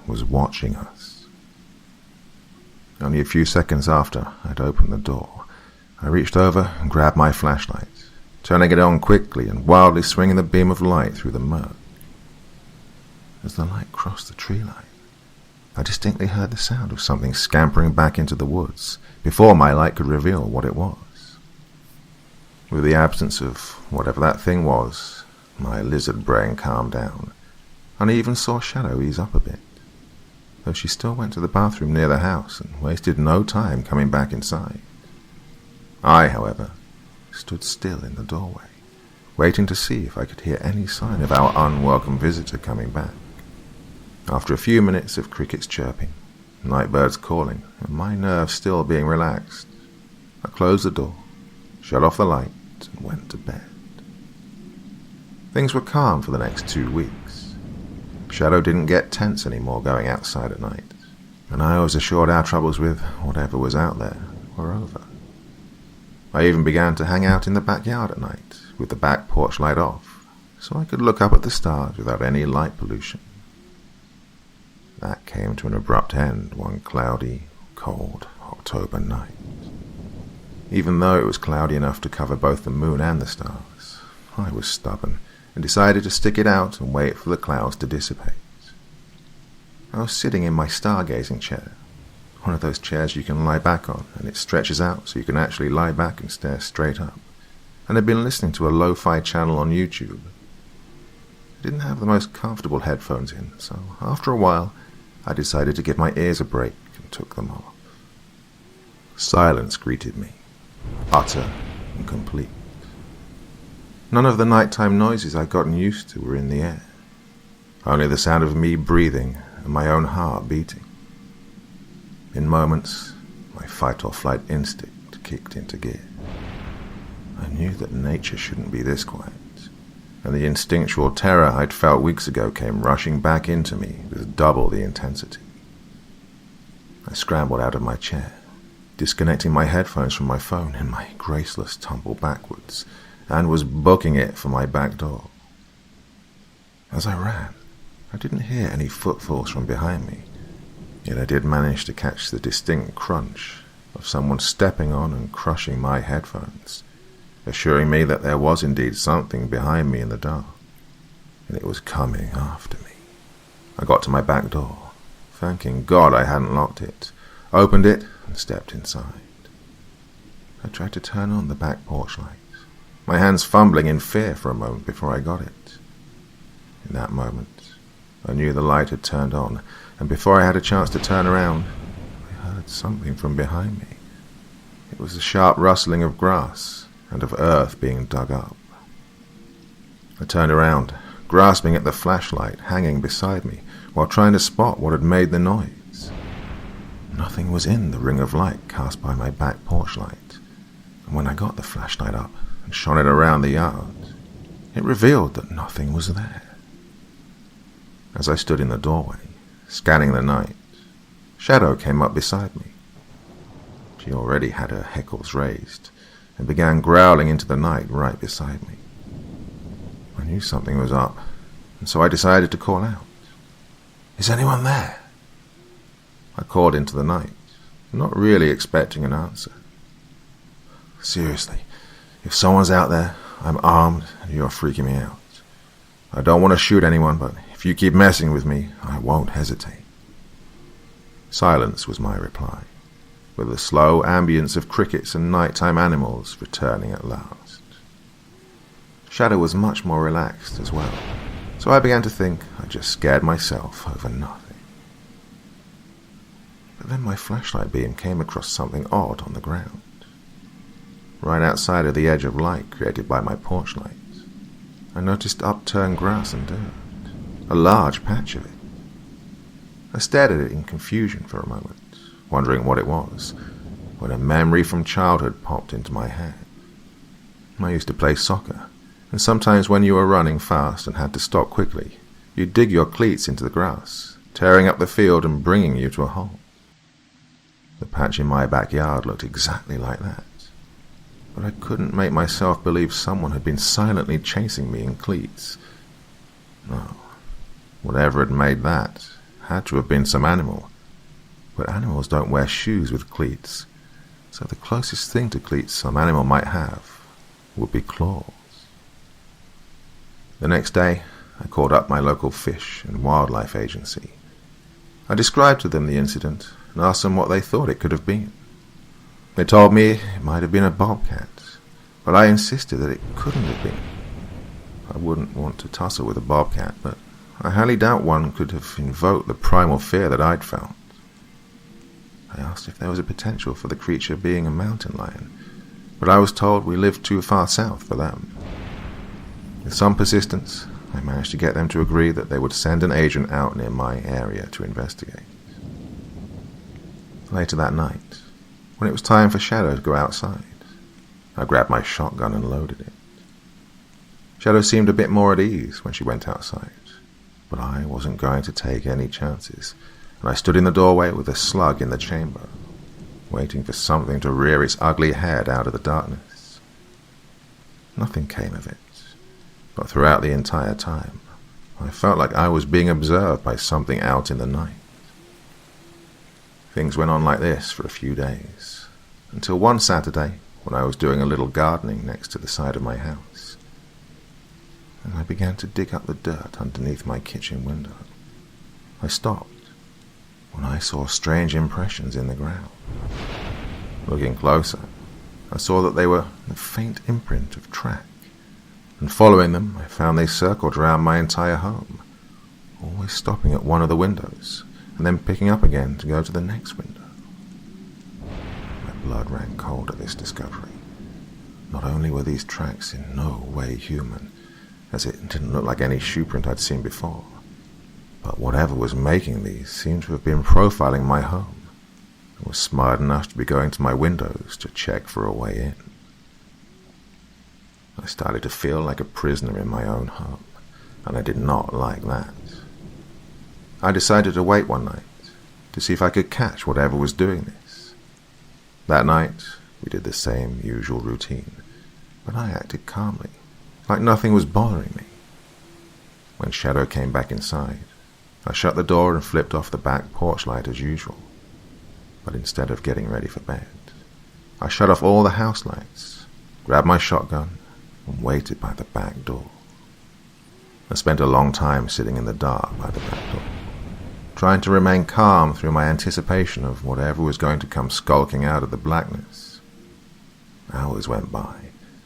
was watching us. Only a few seconds after I'd opened the door, I reached over and grabbed my flashlight, turning it on quickly and wildly swinging the beam of light through the murk. As the light crossed the tree line, I distinctly heard the sound of something scampering back into the woods before my light could reveal what it was. With the absence of whatever that thing was, my lizard brain calmed down, and I even saw Shadow ease up a bit, though she still went to the bathroom near the house and wasted no time coming back inside. I, however, stood still in the doorway, waiting to see if I could hear any sign of our unwelcome visitor coming back. After a few minutes of crickets chirping, nightbirds calling, and my nerves still being relaxed, I closed the door, shut off the light, and went to bed. Things were calm for the next 2 weeks. Shadow didn't get tense anymore going outside at night, and I was assured our troubles with whatever was out there were over. I even began to hang out in the backyard at night, with the back porch light off, so I could look up at the stars without any light pollution. That came to an abrupt end one cloudy, cold October night. Even though it was cloudy enough to cover both the moon and the stars, I was stubborn and decided to stick it out and wait for the clouds to dissipate. I was sitting in my stargazing chair, one of those chairs you can lie back on and it stretches out so you can actually lie back and stare straight up, and I'd been listening to a lo-fi channel on YouTube. I didn't have the most comfortable headphones in, so after a while I decided to give my ears a break and took them off. Silence greeted me, utter and complete. None of the nighttime noises I'd gotten used to were in the air, only the sound of me breathing and my own heart beating. In moments, my fight-or-flight instinct kicked into gear. I knew that nature shouldn't be this quiet, and the instinctual terror I'd felt weeks ago came rushing back into me with double the intensity. I scrambled out of my chair, disconnecting my headphones from my phone in my graceless tumble backwards, and was booking it for my back door. As I ran, I didn't hear any footfalls from behind me, yet I did manage to catch the distinct crunch of someone stepping on and crushing my headphones, assuring me that there was indeed something behind me in the dark, and it was coming after me. I got to my back door, thanking God I hadn't locked it, opened it, and stepped inside. I tried to turn on the back porch light, my hands fumbling in fear for a moment before I got it. In that moment, I knew the light had turned on, and before I had a chance to turn around, I heard something from behind me. It was the sharp rustling of grass and of earth being dug up. I turned around, grasping at the flashlight hanging beside me, while trying to spot what had made the noise. Nothing was in the ring of light cast by my back porch light, and when I got the flashlight up and shone it around the yard, it revealed that nothing was there. As I stood in the doorway, scanning the night, Shadow came up beside me. She already had her hackles raised, and began growling into the night right beside me. I knew something was up, and so I decided to call out. "Is anyone there?" I called into the night, not really expecting an answer. "Seriously, if someone's out there, I'm armed and you're freaking me out. I don't want to shoot anyone, but if you keep messing with me, I won't hesitate." Silence was my reply, with the slow ambience of crickets and nighttime animals returning at last. Shadow was much more relaxed as well, so I began to think I just scared myself over nothing. But then my flashlight beam came across something odd on the ground, right outside of the edge of light created by my porch light. I noticed upturned grass and dirt, a large patch of it. I stared at it in confusion for a moment, wondering what it was, when a memory from childhood popped into my head. I used to play soccer, and sometimes when you were running fast and had to stop quickly, you'd dig your cleats into the grass, tearing up the field and bringing you to a halt. The patch in my backyard looked exactly like that, but I couldn't make myself believe someone had been silently chasing me in cleats. No, whatever had made that had to have been some animal, but animals don't wear shoes with cleats, so the closest thing to cleats some animal might have would be claws. The next day, I called up my local fish and wildlife agency. I described to them the incident and asked them what they thought it could have been. They told me it might have been a bobcat, but I insisted that it couldn't have been. I wouldn't want to tussle with a bobcat, but I highly doubt one could have invoked the primal fear that I'd felt. I asked if there was a potential for the creature being a mountain lion, but I was told we lived too far south for them. With some persistence, I managed to get them to agree that they would send an agent out near my area to investigate. Later that night, when it was time for Shadow to go outside, I grabbed my shotgun and loaded it. Shadow seemed a bit more at ease when she went outside, but I wasn't going to take any chances, and I stood in the doorway with a slug in the chamber, waiting for something to rear its ugly head out of the darkness. Nothing came of it, but throughout the entire time, I felt like I was being observed by something out in the night. Things went on like this for a few days, until one Saturday when I was doing a little gardening next to the side of my house, and I began to dig up the dirt underneath my kitchen window. I stopped when I saw strange impressions in the ground. Looking closer, I saw that they were the faint imprint of track, and following them, I found they circled around my entire home, always stopping at one of the windows, and then picking up again to go to the next window. My blood ran cold at this discovery. Not only were these tracks in no way human, as it didn't look like any shoe print I'd seen before, but whatever was making these seemed to have been profiling my home, and was smart enough to be going to my windows to check for a way in. I started to feel like a prisoner in my own home, and I did not like that. I decided to wait one night to see if I could catch whatever was doing this. That night, we did the same usual routine, but I acted calmly, like nothing was bothering me. When Shadow came back inside, I shut the door and flipped off the back porch light as usual. But instead of getting ready for bed, I shut off all the house lights, grabbed my shotgun, and waited by the back door. I spent a long time sitting in the dark by the back door, trying to remain calm through my anticipation of whatever was going to come skulking out of the blackness. Hours went by,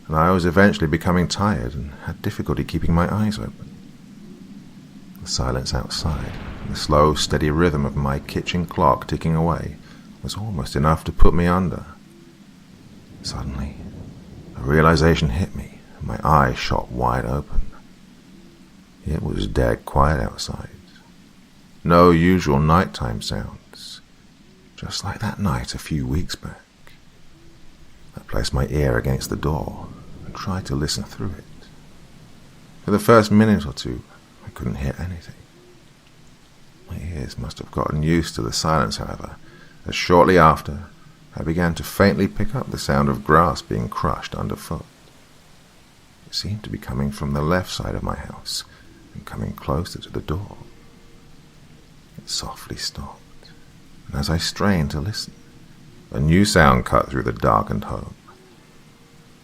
and I was eventually becoming tired and had difficulty keeping my eyes open. The silence outside, and the slow, steady rhythm of my kitchen clock ticking away was almost enough to put me under. Suddenly, a realization hit me, and my eyes shot wide open. It was dead quiet outside. No usual nighttime sounds, just like that night a few weeks back. I placed my ear against the door and tried to listen through it. For the first minute or two, I couldn't hear anything. My ears must have gotten used to the silence, however, as shortly after, I began to faintly pick up the sound of grass being crushed underfoot. It seemed to be coming from the left side of my house and coming closer to the door. It softly stopped, and as I strained to listen, a new sound cut through the darkened home.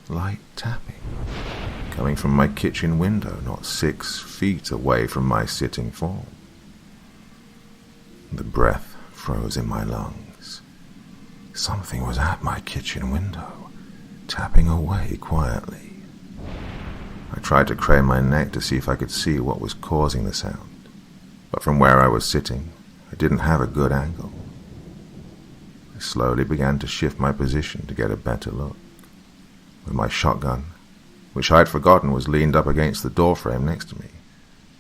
Light tapping, coming from my kitchen window not 6 feet away from my sitting form. The breath froze in my lungs. Something was at my kitchen window, tapping away quietly. I tried to crane my neck to see if I could see what was causing the sound, but from where I was sitting, I didn't have a good angle. I slowly began to shift my position to get a better look. With my shotgun, which I'd forgotten was leaned up against the doorframe next to me,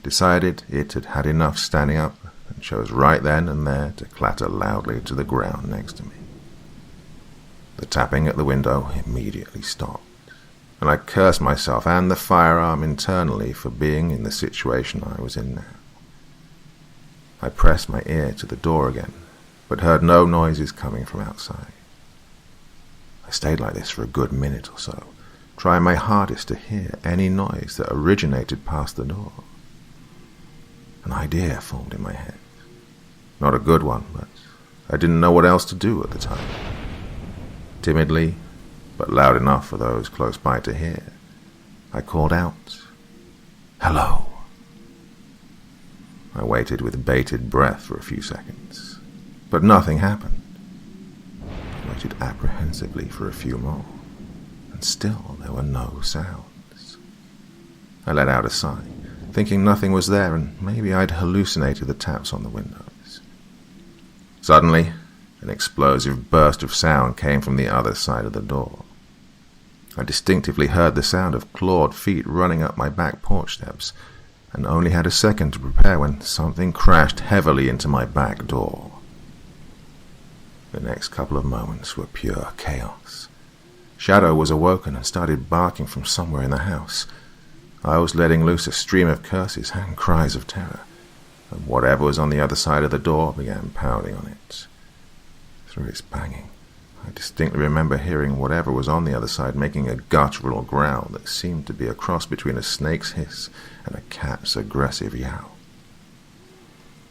decided it had had enough standing up and chose right then and there to clatter loudly to the ground next to me. The tapping at the window immediately stopped, and I cursed myself and the firearm internally for being in the situation I was in now. I pressed my ear to the door again, but heard no noises coming from outside. I stayed like this for a good minute or so, trying my hardest to hear any noise that originated past the door. An idea formed in my head. Not a good one, but I didn't know what else to do at the time. Timidly, but loud enough for those close by to hear, I called out, "Hello." I waited with bated breath for a few seconds, but nothing happened. I waited apprehensively for a few more, and still there were no sounds. I let out a sigh, thinking nothing was there and maybe I'd hallucinated the taps on the windows. Suddenly, an explosive burst of sound came from the other side of the door. I distinctively heard the sound of clawed feet running up my back porch steps, and only had a second to prepare when something crashed heavily into my back door. The next couple of moments were pure chaos. Shadow was awoken and started barking from somewhere in the house. I was letting loose a stream of curses and cries of terror, and whatever was on the other side of the door began pounding on it. Through its banging, I distinctly remember hearing whatever was on the other side making a guttural growl that seemed to be a cross between a snake's hiss and a cat's aggressive yowl.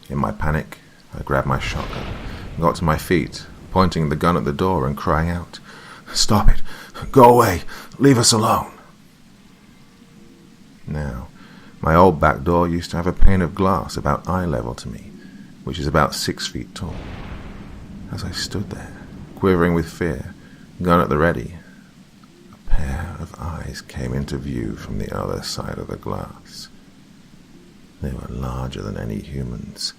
In my panic, I grabbed my shotgun, got to my feet, pointing the gun at the door and crying out, "Stop it! Go away! Leave us alone!" Now, my old back door used to have a pane of glass about eye level to me, which is about 6 feet tall. As I stood there, quivering with fear, gun at the ready, a pair of eyes came into view from the other side of the glass. They were larger than any humans,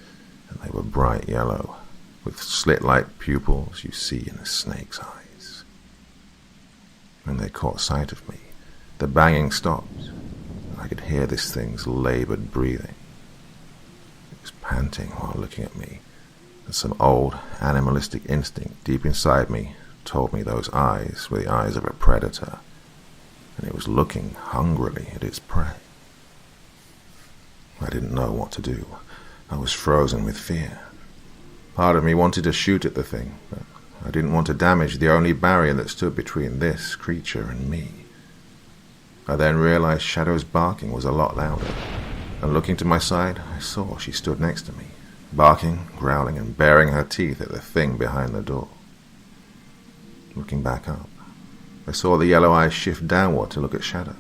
and they were bright yellow, with slit-like pupils you see in a snake's eyes. When they caught sight of me, the banging stopped, and I could hear this thing's labored breathing. It was panting while looking at me, and some old animalistic instinct deep inside me told me those eyes were the eyes of a predator, and it was looking hungrily at its prey. I didn't know what to do. I was frozen with fear. Part of me wanted to shoot at the thing, but I didn't want to damage the only barrier that stood between this creature and me. I then realized Shadow's barking was a lot louder, and looking to my side, I saw she stood next to me, barking, growling, and baring her teeth at the thing behind the door. Looking back up, I saw the yellow eyes shift downward to look at Shadow,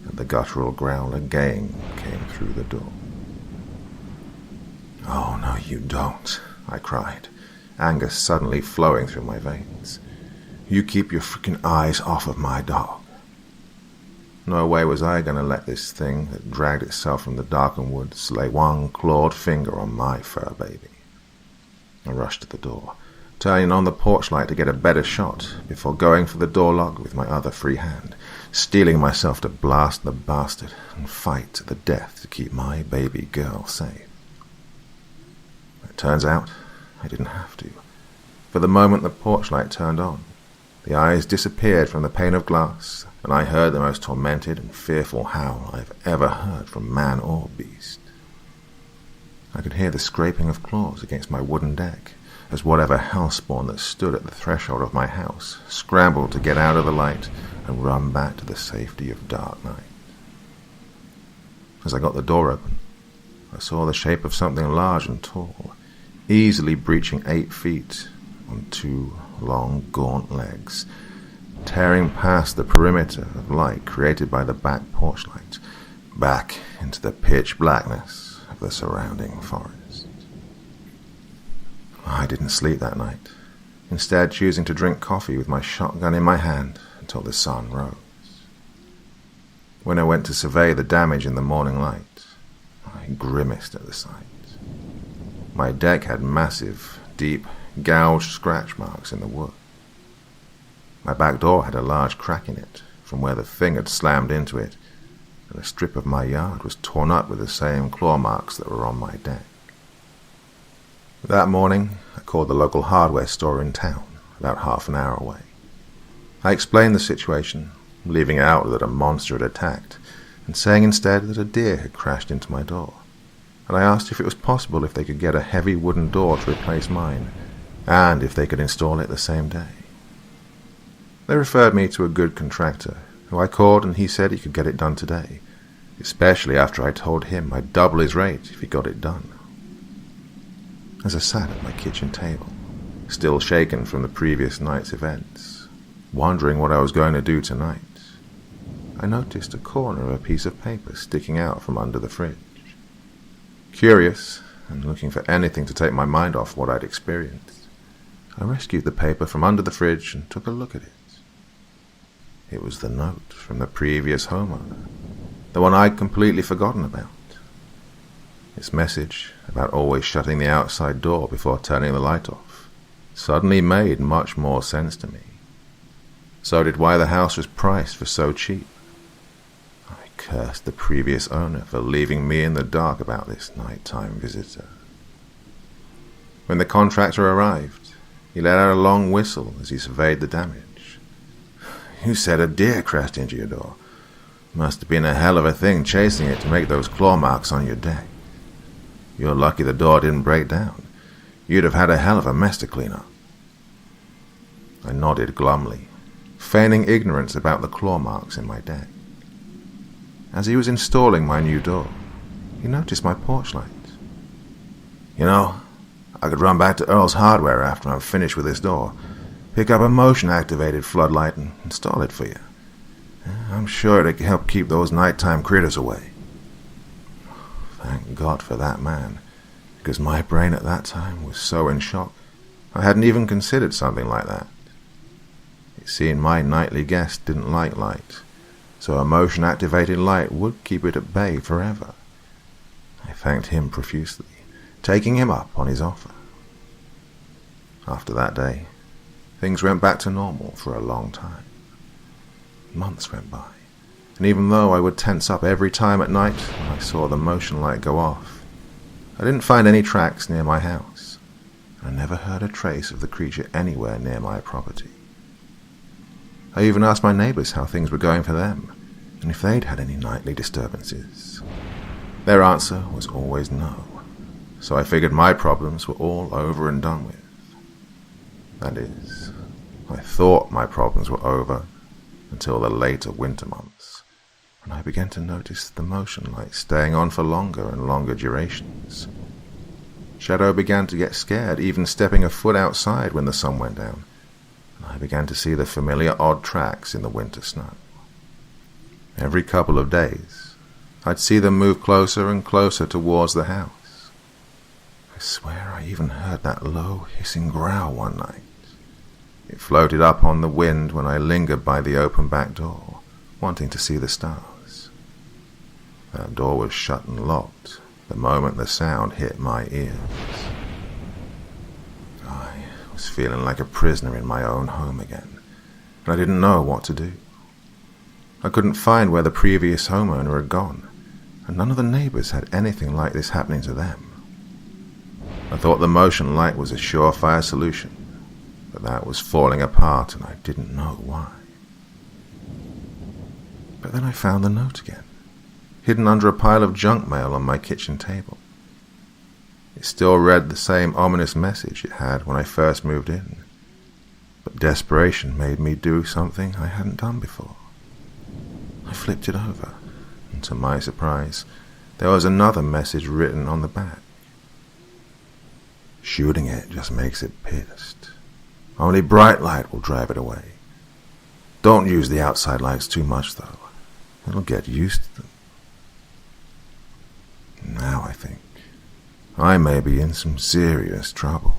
and the guttural growl again came through the door. "Oh, no, you don't," I cried, anger suddenly flowing through my veins. "You keep your frickin' eyes off of my dog." No way was I going to let this thing that dragged itself from the darkened woods lay one clawed finger on my fur baby. I rushed to the door, turning on the porch light to get a better shot before going for the door lock with my other free hand, steeling myself to blast the bastard and fight to the death to keep my baby girl safe. It turns out I didn't have to. For the moment the porch light turned on, the eyes disappeared from the pane of glass, and I heard the most tormented and fearful howl I've ever heard from man or beast. I could hear the scraping of claws against my wooden deck, as whatever hellspawn that stood at the threshold of my house scrambled to get out of the light and run back to the safety of dark night. As I got the door open, I saw the shape of something large and tall, easily breaching 8 feet on 2 long, gaunt legs, tearing past the perimeter of light created by the back porch light, back into the pitch blackness of the surrounding forest. I didn't sleep that night, instead choosing to drink coffee with my shotgun in my hand until the sun rose. When I went to survey the damage in the morning light, I grimaced at the sight. My deck had massive, deep, gouged scratch marks in the wood. My back door had a large crack in it from where the thing had slammed into it, and a strip of my yard was torn up with the same claw marks that were on my deck. That morning, I called the local hardware store in town, about half an hour away. I explained the situation, leaving out that a monster had attacked, and saying instead that a deer had crashed into my door. And I asked if it was possible if they could get a heavy wooden door to replace mine, and if they could install it the same day. They referred me to a good contractor, who I called, and he said he could get it done today, especially after I told him I'd double his rate if he got it done. As I sat at my kitchen table, still shaken from the previous night's events, wondering what I was going to do tonight, I noticed a corner of a piece of paper sticking out from under the fridge. Curious, and looking for anything to take my mind off what I'd experienced, I rescued the paper from under the fridge and took a look at it. It was the note from the previous homeowner, the one I'd completely forgotten about. Its message about always shutting the outside door before turning the light off suddenly made much more sense to me. So did why the house was priced for so cheap. I cursed the previous owner for leaving me in the dark about this nighttime visitor. When the contractor arrived, he let out a long whistle as he surveyed the damage. "You said a deer crashed into your door. Must have been a hell of a thing chasing it to make those claw marks on your deck. You're lucky the door didn't break down. You'd have had a hell of a mess to clean up." I nodded glumly, feigning ignorance about the claw marks in my deck. As he was installing my new door, he noticed my porch light. "You know, I could run back to Earl's Hardware after I'm finished with this door, pick up a motion-activated floodlight and install it for you. I'm sure it'd help keep those nighttime critters away." Thank God for that man, because my brain at that time was so in shock, I hadn't even considered something like that. It seemed my nightly guest didn't like light, so a motion-activated light would keep it at bay forever. I thanked him profusely, taking him up on his offer. After that day, things went back to normal for a long time. Months went by, and even though I would tense up every time at night when I saw the motion light go off, I didn't find any tracks near my house, and I never heard a trace of the creature anywhere near my property. I even asked my neighbors how things were going for them, and if they'd had any nightly disturbances. Their answer was always no, so I figured my problems were all over and done with. That is, I thought my problems were over until the later winter months, when I began to notice the motion light staying on for longer and longer durations. Shadow began to get scared, even stepping a foot outside when the sun went down, and I began to see the familiar odd tracks in the winter snow. Every couple of days, I'd see them move closer and closer towards the house. I swear I even heard that low, hissing growl one night. It floated up on the wind when I lingered by the open back door, wanting to see the stars. That door was shut and locked the moment the sound hit my ears. I was feeling like a prisoner in my own home again, and I didn't know what to do. I couldn't find where the previous homeowner had gone, and none of the neighbors had anything like this happening to them. I thought the motion light was a surefire solution, but that was falling apart and I didn't know why. But then I found the note again, hidden under a pile of junk mail on my kitchen table. It still read the same ominous message it had when I first moved in. But desperation made me do something I hadn't done before. I flipped it over, and to my surprise, there was another message written on the back. Shooting it just makes it pissed. Only bright light will drive it away. Don't use the outside lights too much, though. It'll get used to them. Now I think I may be in some serious trouble.